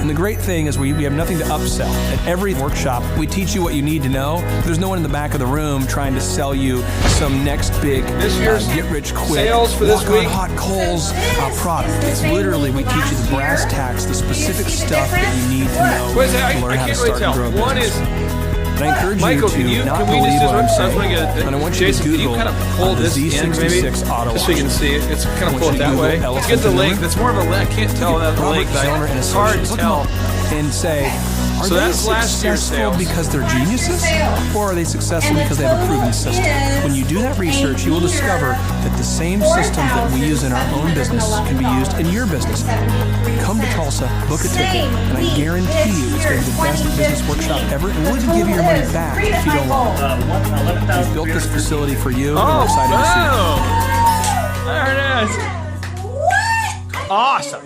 And the great thing is we have nothing to upsell. At every workshop, we teach you what you need to know. There's no one in the back of the room trying to sell you some next big get-rich-quick, sales for this week. hot coals product. It's literally, we teach you the brass tacks, the specific stuff that you need to know to learn how to start and grow a business. And I encourage you to not believe what I'm saying. And I want you to Google kind of pull this in, maybe, Z66 auto just so you can see it. It's kind of pull it that way. Get the link. That's more of a link. I can't tell that the link. It's hard to tell. And say, are so they that's last year's successful sales. because they're geniuses, or are they successful because they have a proven system? When you do that research, you will discover that the same systems that we use in our own business can be used in your business. Come to Tulsa, book a ticket, and I guarantee you it's going to be the best business workshop ever. And we'll even give you your money back if you don't want it. We've built this facility for you, and we're excited to see you. There it is. Awesome.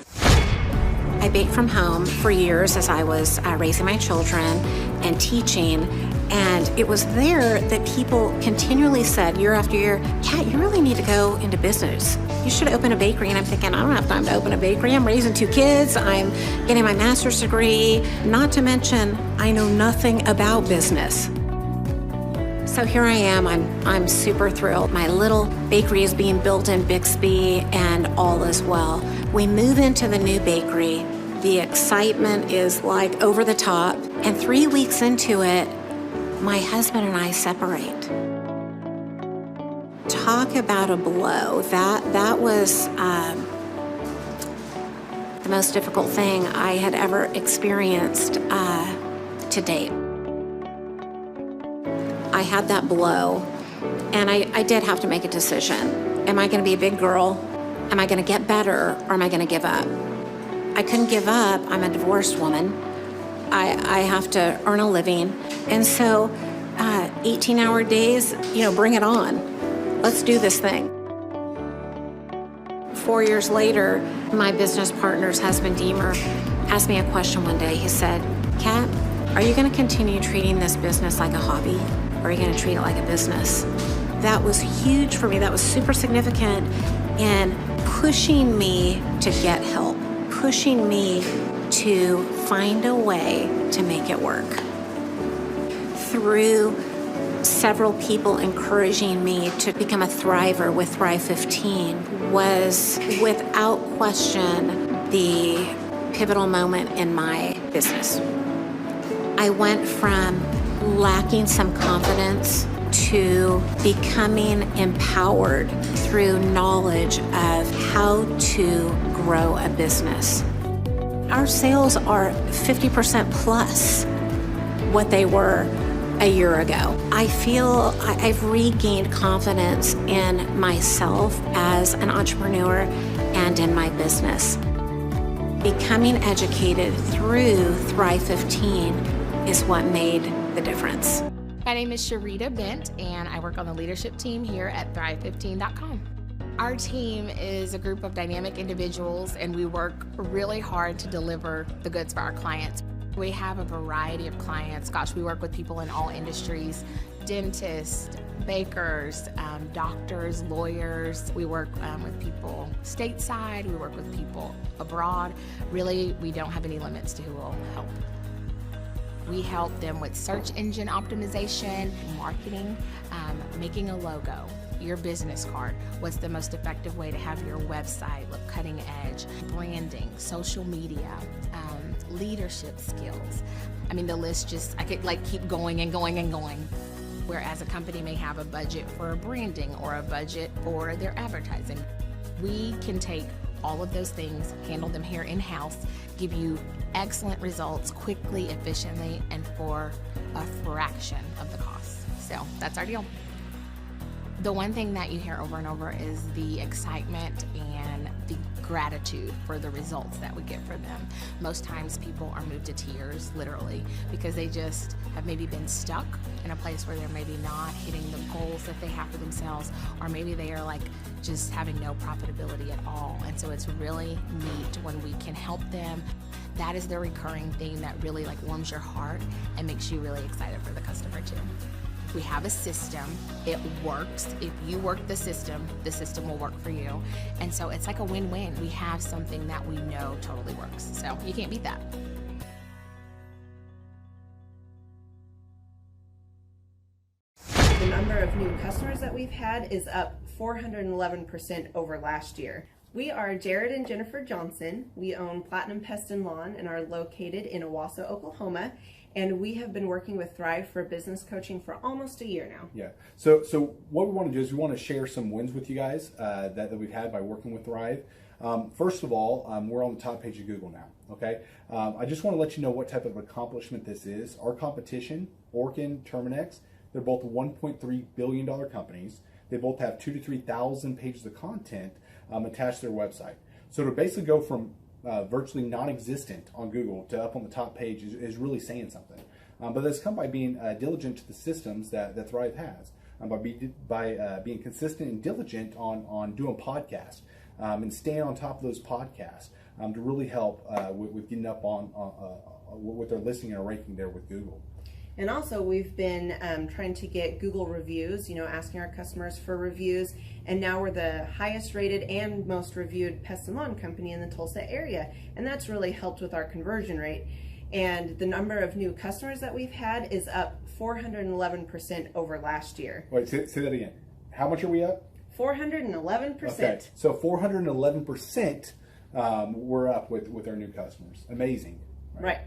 I baked from home for years as I was raising my children and teaching, and it was there that people continually said year after year, Kat, you really need to go into business. You should open a bakery. And I'm thinking, I don't have time to open a bakery. I'm raising 2 kids. I'm getting my master's degree. Not to mention, I know nothing about business. So here I am, I'm super thrilled. My little bakery is being built in Bixby and all is well. We move into the new bakery. The excitement is like over the top. And 3 weeks into it, my husband and I separate. Talk about a blow. That the most difficult thing I had ever experienced to date. I had that blow, and I did have to make a decision. Am I going to be a big girl? Am I going to get better, or am I going to give up? I couldn't give up. I'm a divorced woman. I have to earn a living. And so 18-hour days, bring it on. Let's do this thing. 4 years later, my business partner's husband, Deemer, asked me a question one day. He said, Kat, are you going to continue treating this business like a hobby, or are you going to treat it like a business? That was huge for me. That was super significant in pushing me to get help, pushing me to find a way to make it work. Through several people encouraging me to become a thriver with Thrive 15 was, without question, the pivotal moment in my business. I went from lacking some confidence to becoming empowered through knowledge of how to grow a business. Our sales are 50% plus what they were a year ago. I feel I've regained confidence in myself as an entrepreneur and in my business. Becoming educated through Thrive 15 is what made the difference. My name is Sharita Bent, and I work on the leadership team here at Thrive15.com. Our team is a group of dynamic individuals, and we work really hard to deliver the goods for our clients. We have a variety of clients. Gosh, we work with people in all industries: dentists, bakers, doctors, lawyers. We work with people stateside. We work with people abroad. Really, we don't have any limits to who will help. We help them with search engine optimization, marketing, making a logo, your business card, what's the most effective way to have your website look cutting edge, branding, social media, leadership skills. I mean, the list I could keep going and going and going. Whereas a company may have a budget for branding or a budget for their advertising. We can take all of those things, handle them here in-house, give you excellent results quickly, efficiently, and for a fraction of the cost. So that's our deal. The one thing that you hear over and over is the excitement and the gratitude for the results that we get for them. Most times people are moved to tears, literally, because they just have maybe been stuck in a place where they're maybe not hitting the goals that they have for themselves, or maybe they are just having no profitability at all. And so it's really neat when we can help them. That is the recurring theme that really warms your heart and makes you really excited for the customer too. We have a system, it works. If you work the system will work for you. And so it's like a win-win. We have something that we know totally works. So you can't beat that. The number of new customers that we've had is up 411% over last year. We are Jared and Jennifer Johnson. We own Platinum Pest and Lawn and are located in Owasso, Oklahoma. And we have been working with Thrive for business coaching for almost a year now. Yeah. So what we want to do is we want to share some wins with you guys that we've had by working with Thrive. First of all, we're on the top page of Google now. Okay. I just want to let you know what type of accomplishment this is. Our competition, Orkin, Terminex, they're both $1.3 billion companies. They both have 2,000 to 3,000 pages of content attached to their website. So to basically go from virtually non-existent on Google to up on the top page is really saying something. But that's come by being diligent to the systems that Thrive has, by being consistent and diligent on doing podcasts and staying on top of those podcasts to really help with getting up on with their listing and ranking there with Google. And also we've been trying to get Google reviews, asking our customers for reviews. And now we're the highest rated and most reviewed pest and lawn company in the Tulsa area. And that's really helped with our conversion rate. And the number of new customers that we've had is up 411% over last year. Wait, say that again. How much are we up? 411%. Okay, so 411% we're up with our new customers. Amazing. Right.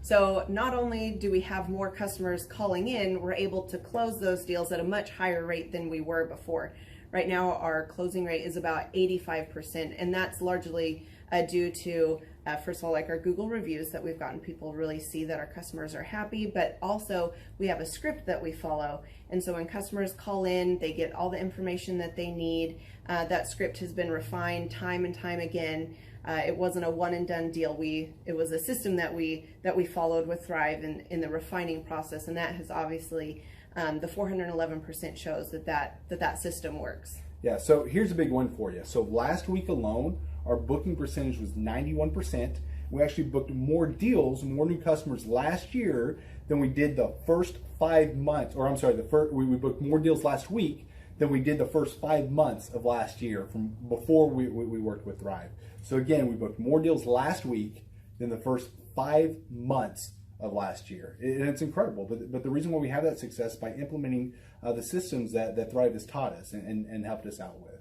So not only do we have more customers calling in, we're able to close those deals at a much higher rate than we were before. Right now, our closing rate is about 85%, and that's largely due to first of all, like our Google reviews that we've gotten people really see that our customers are happy, but also we have a script that we follow. And so when customers call in, they get all the information that they need. That script has been refined time and time again. It wasn't a one and done deal. It was a system that we followed with Thrive in the refining process, and that has obviously the 411% shows that system works. Yeah, so here's a big one for you. So last week alone, our booking percentage was 91%. We actually booked more deals, more new customers last year than we did the first 5 months, or I'm sorry, we booked more deals last week than we did the first 5 months of last year from before we worked with Thrive. So again, we booked more deals last week than the first 5 months of last year. And it's incredible. But the reason why we have that success is by implementing the systems that Thrive has taught us and helped us out with.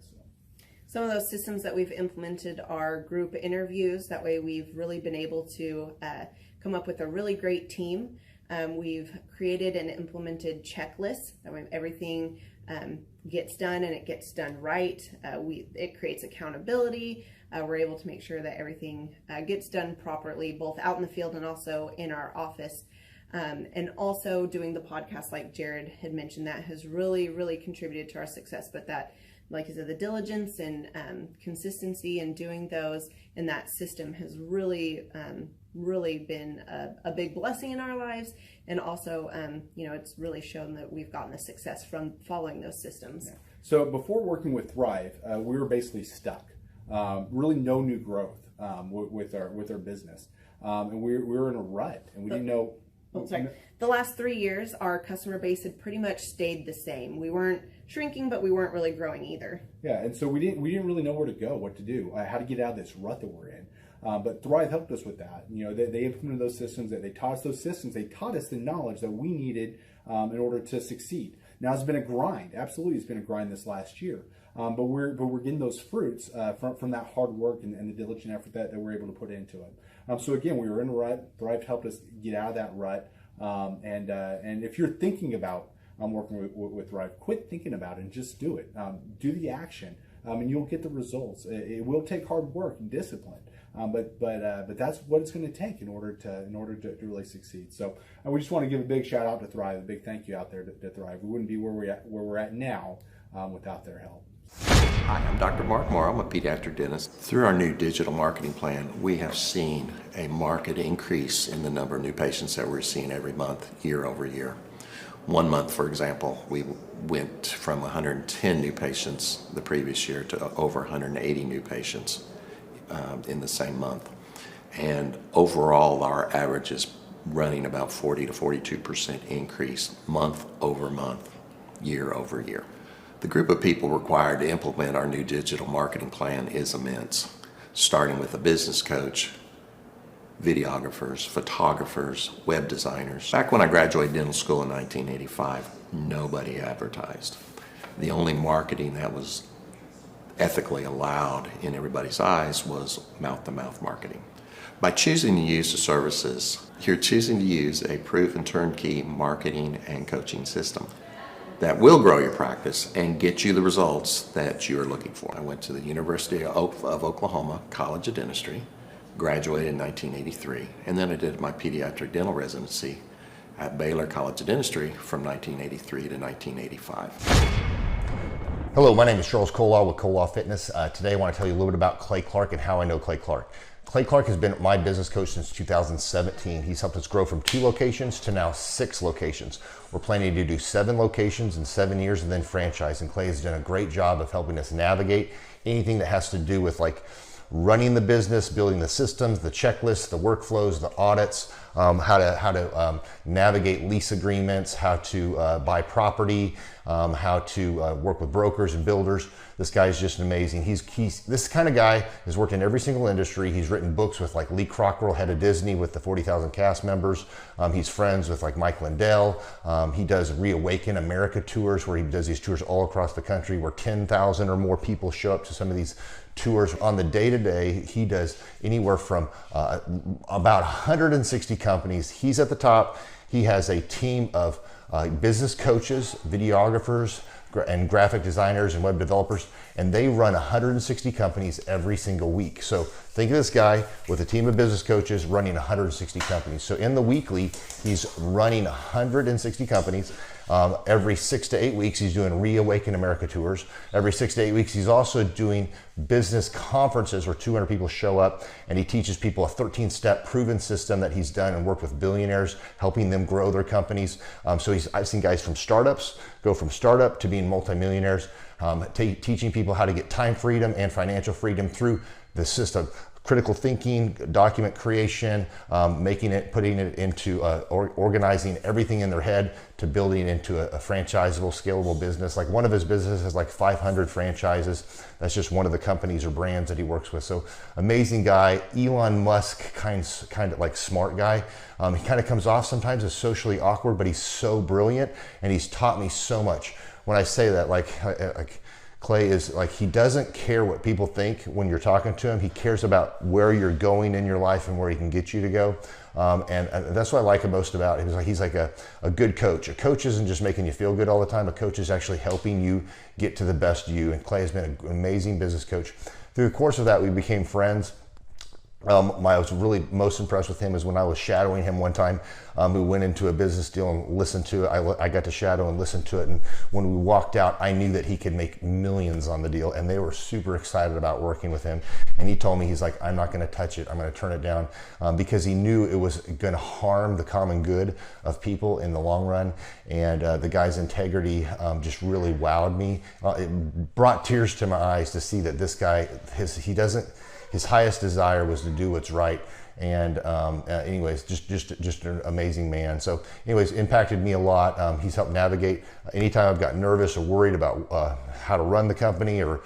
Some of those systems that we've implemented are group interviews. That way we've really been able to come up with a really great team. We've created and implemented checklists. That way everything gets done and it gets done right. It creates accountability. We're able to make sure that everything gets done properly, both out in the field and also in our office. And also doing the podcast, like Jared had mentioned, that has really, really contributed to our success. But that, like I said, the diligence and consistency in doing those and that system has really, really been a big blessing in our lives. And also, it's really shown that we've gotten the success from following those systems. Yeah. So before working with Thrive, we were basically stuck. Really no new growth with our business. And we were in a rut and we didn't know. The last 3 years, our customer base had pretty much stayed the same. We weren't shrinking, but we weren't really growing either. Yeah, and so we didn't really know where to go, what to do, how to get out of this rut that we're in. But Thrive helped us with that. They implemented those systems. They taught us those systems. They taught us the knowledge that we needed in order to succeed. Now it's been a grind. Absolutely, it's been a grind this last year. But we're getting those fruits from that hard work and the diligent effort that we're able to put into it. So again, we were in a rut. Thrive helped us get out of that rut. And if you're thinking about working with Thrive, quit thinking about it and just do it. Do the action, and you'll get the results. It will take hard work and discipline, but that's what it's going to take in order to really succeed. So we just want to give a big shout out to Thrive, a big thank you out there to Thrive. We wouldn't be where we're at now without their help. Hi, I'm Dr. Mark Moore. I'm a pediatric dentist. Through our new digital marketing plan, we have seen a marked increase in the number of new patients that we're seeing every month, year over year. 1 month, for example, we went from 110 new patients the previous year to over 180 new patients in the same month. And overall, our average is running about 40 to 42% increase month over month, year over year. The group of people required to implement our new digital marketing plan is immense, starting with a business coach, videographers, photographers, web designers. Back when I graduated dental school in 1985, nobody advertised. The only marketing that was ethically allowed in everybody's eyes was mouth-to-mouth marketing. By choosing to use the services, you're choosing to use a proven turnkey marketing and coaching system that will grow your practice and get you the results that you're looking for. I went to the University of Oklahoma College of Dentistry, graduated in 1983, and then I did my pediatric dental residency at Baylor College of Dentistry from 1983 to 1985. Hello, my name is Charles Colaw with Colaw Fitness. Today I want to tell you a little bit about Clay Clark and how I know Clay Clark. Clay Clark has been my business coach since 2017. He's helped us grow from 2 locations to now 6 locations. We're planning to do 7 locations in 7 years and then franchise. And Clay has done a great job of helping us navigate anything that has to do with like running the business, building the systems, the checklists, the workflows, the audits, how to navigate lease agreements, how to buy property, how to work with brokers and builders. This guy is just amazing. He's this kind of guy has worked in every single industry. He's written books with like Lee Cockrell, head of Disney, with the 40,000 cast members. He's friends with like Mike Lindell. He does Reawaken America tours where he does these tours all across the country where 10,000 or more people show up to some of these tours. On the day-to-day, he does anywhere from about 160 companies. He's at the top. He has a team of business coaches, videographers, and graphic designers and web developers, and they run 160 companies every single week. So Think of this guy with a team of business coaches running 160 companies. So in the weekly, he's running 160 companies. Every 6 to 8 weeks, he's doing Reawaken America tours. Every 6 to 8 weeks, he's also doing business conferences where 200 people show up, and he teaches people a 13-step proven system that he's done and worked with billionaires, helping them grow their companies. I've seen guys from startups go from startup to being multimillionaires, teaching people how to get time freedom and financial freedom through the system. Critical thinking, document creation, putting it into organizing everything in their head to building into a franchisable, scalable business. Like one of his businesses has like 500 franchises. That's just one of the companies or brands that he works with. So amazing guy, Elon Musk kind of like smart guy. He kind of comes off sometimes as socially awkward, but he's so brilliant and he's taught me so much. When I say that, like Clay is like, he doesn't care what people think when you're talking to him. He cares about where you're going in your life and where he can get you to go. And that's what I like most about him. He's like a good coach. A coach isn't just making you feel good all the time. A coach is actually helping you get to the best you. And Clay has been an amazing business coach. Through the course of that, we became friends. I was really most impressed with him is when I was shadowing him one time. We went into a business deal and listened to it. I got to shadow and listen to it. And when we walked out, I knew that he could make millions on the deal. And they were super excited about working with him. And he told me, he's like, I'm not going to touch it. I'm going to turn it down because he knew it was going to harm the common good of people in the long run. And the guy's integrity just really wowed me. It brought tears to my eyes to see that this guy, his highest desire was to do what's right. And anyways, just an amazing man. So anyways, impacted me a lot. He's helped navigate anytime I've got nervous or worried about how to run the company or,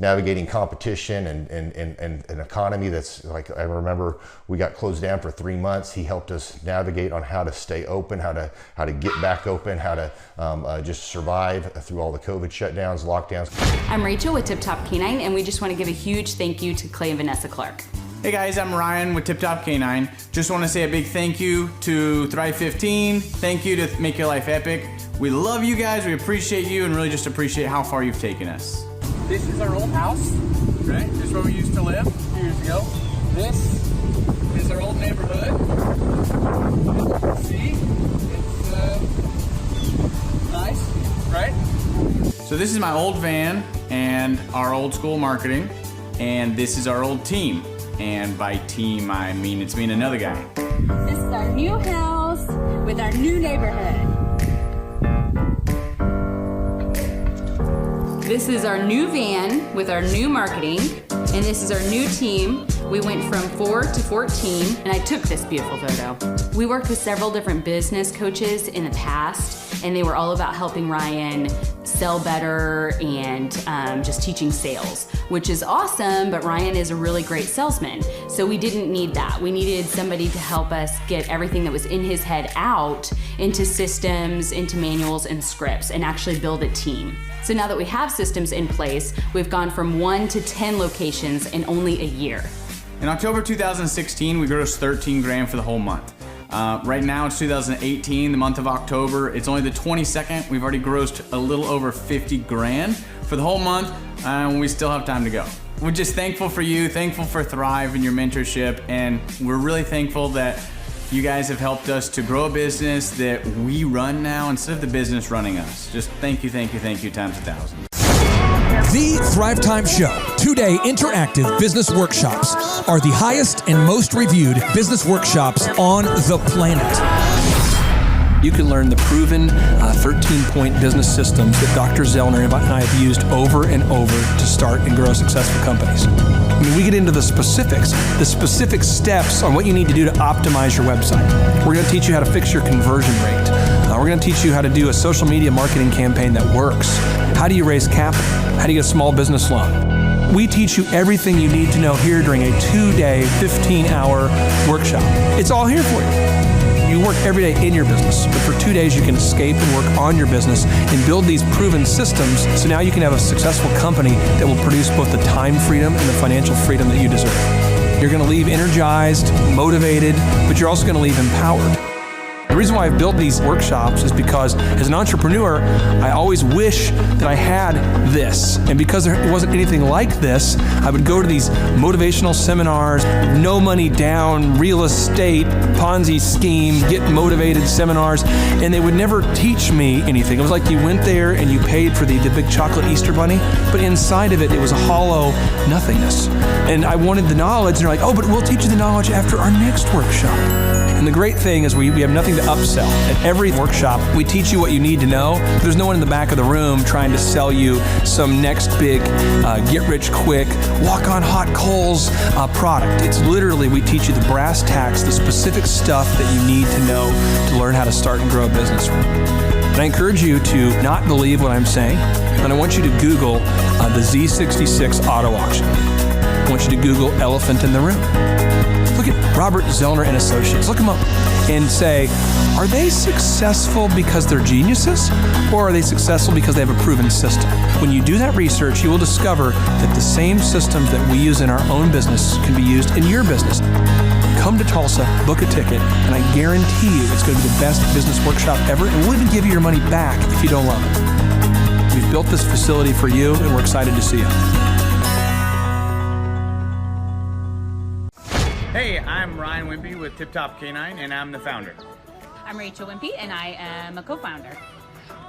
navigating competition and an economy that's like, I remember we got closed down for 3 months. He helped us navigate on how to stay open, how to get back open, how to just survive through all the COVID shutdowns, lockdowns. I'm Rachel with Tip Top Canine, and we just want to give a huge thank you to Clay and Vanessa Clark. Hey guys, I'm Ryan with Tip Top Canine. Just want to say a big thank you to Thrive 15. Thank you to Make Your Life Epic. We love you guys, we appreciate you, and really just appreciate how far you've taken us. This is our old house, right? This is where we used to live a few years ago. This is our old neighborhood. See? It's nice, right? So this is my old van and our old school marketing, and this is our old team. And by team, I mean it's me and another guy. This is our new house with our new neighborhood. This is our new van with our new marketing, and this is our new team. We went from 4 to 14, and I took this beautiful photo. We worked with several different business coaches in the past, and they were all about helping Ryan sell better and just teaching sales, which is awesome, but Ryan is a really great salesman. So we didn't need that. We needed somebody to help us get everything that was in his head out into systems, into manuals and scripts, and actually build a team. So now that we have systems in place, we've gone from 1 to 10 locations in only a year. In October 2016, we grossed 13 grand for the whole month. Right now it's 2018, the month of October. It's only the 22nd. We've already grossed a little over 50 grand for the whole month, and we still have time to go. We're just thankful for you, thankful for Thrive and your mentorship, and we're really thankful that you guys have helped us to grow a business that we run now instead of the business running us. Just thank you times 1,000. The Thrive Time Show 2-day interactive business workshops are the highest and most reviewed business workshops on the planet. You can learn the proven 13-point business systems that Dr. Zellner and I have used over and over to start and grow successful companies. I mean, we get into the specific steps on what you need to do to optimize your website. We're going to teach you how to fix your conversion rate. We're going to teach you how to do a social media marketing campaign that works. How do you raise capital? How do you get a small business loan? We teach you everything you need to know here during a 2-day, 15-hour workshop. It's all here for you. You work every day in your business, but for 2 days you can escape and work on your business and build these proven systems so now you can have a successful company that will produce both the time freedom and the financial freedom that you deserve. You're going to leave energized, motivated, but you're also going to leave empowered. The reason why I've built these workshops is because as an entrepreneur, I always wish that I had this. And because there wasn't anything like this, I would go to these motivational seminars, no money down, real estate, Ponzi scheme, get motivated seminars, and they would never teach me anything. It was like you went there and you paid for the big chocolate Easter bunny, but inside of it, it was a hollow nothingness. And I wanted the knowledge, and they're like, oh, but we'll teach you the knowledge after our next workshop. And the great thing is we have nothing to upsell. At every workshop, we teach you what you need to know. There's no one in the back of the room trying to sell you some next big get-rich-quick, walk-on-hot-coals product. It's literally, we teach you the brass tacks, the specific stuff that you need to know to learn how to start and grow a business. And I encourage you to not believe what I'm saying, and I want you to Google the Z66 auto auction. I want you to Google elephant in the room. Look at Robert Zellner and Associates. Look them up and say, are they successful because they're geniuses, or are they successful because they have a proven system? When you do that research, you will discover that the same systems that we use in our own business can be used in your business. Come to Tulsa, book a ticket, and I guarantee you it's going to be the best business workshop ever, and we'll even give you your money back if you don't love it. We've built this facility for you, and we're excited to see you. Hey, I'm Ryan Wimpy with Tip Top Canine, and I'm the founder. I'm Rachel Wimpy, and I am a co-founder.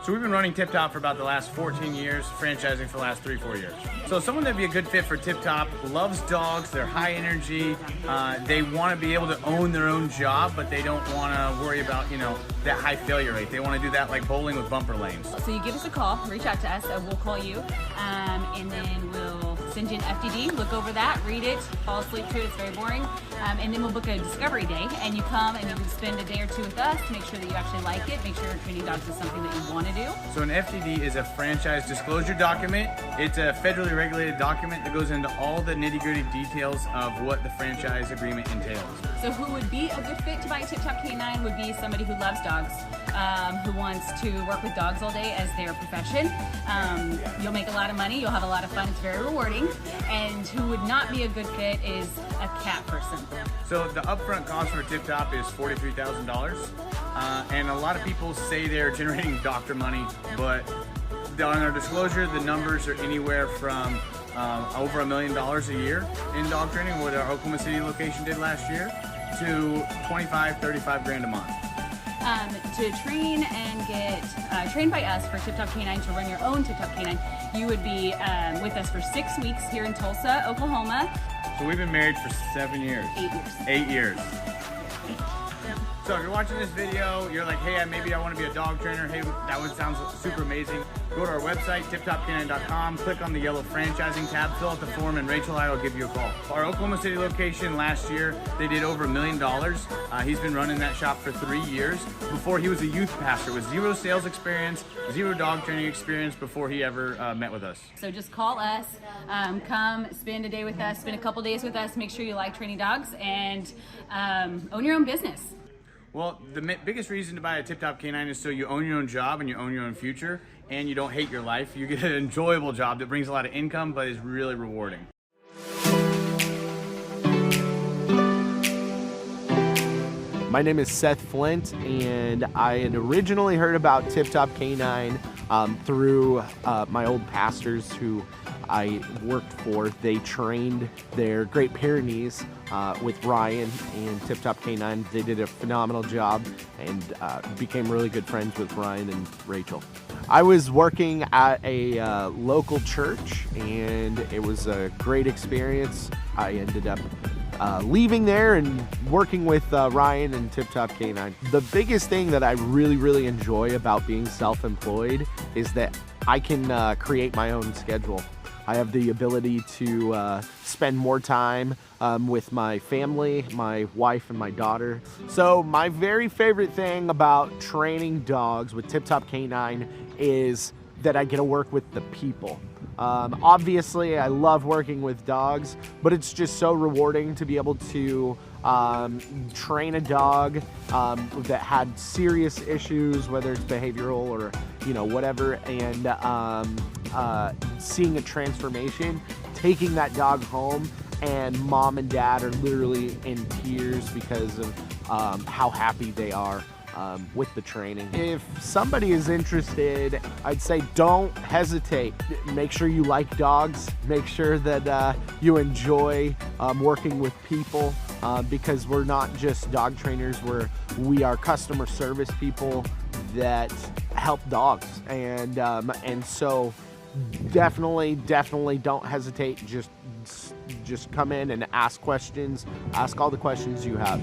So we've been running Tip Top for about the last 14 years, franchising for the last 3-4 years. So someone that'd be a good fit for Tip Top loves dogs, they're high energy, they want to be able to own their own job, but they don't want to worry about, that high failure rate. They want to do that like bowling with bumper lanes. So you give us a call, reach out to us, we'll call you, and then we'll send you an FDD, look over that, read it, fall asleep to it, it's very boring, and then we'll book a discovery day, and you come and you can spend a day or two with us to make sure that you actually like it, make sure training dogs is something that you want to do. So an FDD is a franchise disclosure document. It's a federally regulated document that goes into all the nitty-gritty details of what the franchise agreement entails. So who would be a good fit to buy a Tip Top Canine would be somebody who loves dogs, who wants to work with dogs all day as their profession. You'll make a lot of money, you'll have a lot of fun, it's very rewarding. And who would not be a good fit is a cat person. So the upfront cost for Tip Top is $43,000. And a lot of people say they're generating doctor money, but on our disclosure, the numbers are anywhere from over $1 million a year in dog training, what our Oklahoma City location did last year, to 25, 35 grand a month. To train and get trained by us for Tip Top Canine, to run your own Tip Top Canine, you would be with us for 6 weeks here in Tulsa, Oklahoma. So we've been married for 7 years. 8 years. 8 years. So if you're watching this video, you're like, hey, maybe I want to be a dog trainer. Hey, that would sound super amazing. Go to our website, tiptopcanine.com, click on the yellow franchising tab, fill out the form, and Rachel and I will give you a call. Our Oklahoma City location last year, they did over $1 million. He's been running that shop for 3 years. Before, he was a youth pastor with 0 sales experience, 0 dog training experience before he ever met with us. So just call us, come spend a day with us, spend a couple days with us, make sure you like training dogs, and own your own business. Well, the biggest reason to buy a Tip Top Canine is so you own your own job and you own your own future, and you don't hate your life. You get an enjoyable job that brings a lot of income, but is really rewarding. My name is Seth Flint, and I had originally heard about Tip Top Canine through my old pastors who I worked for. They trained their Great Pyrenees with Ryan and Tip Top Canine. They did a phenomenal job and became really good friends with Ryan and Rachel. I was working at a local church, and it was a great experience. I ended up leaving there and working with Ryan and Tip Top Canine. The biggest thing that I really enjoy about being self-employed is that I can create my own schedule. I have the ability to spend more time with my family, my wife and my daughter. So my very favorite thing about training dogs with Tip Top Canine is that I get to work with the people. Obviously, I love working with dogs, but it's just so rewarding to be able to train a dog that had serious issues, whether it's behavioral or whatever, and seeing a transformation, taking that dog home, and mom and dad are literally in tears because of how happy they are with the training. If somebody is interested, I'd say don't hesitate. Make sure you like dogs. Make sure that you enjoy working with people, because we're not just dog trainers. We are customer service people that help dogs, and so definitely don't hesitate. Just come in and ask questions. Ask all the questions you have.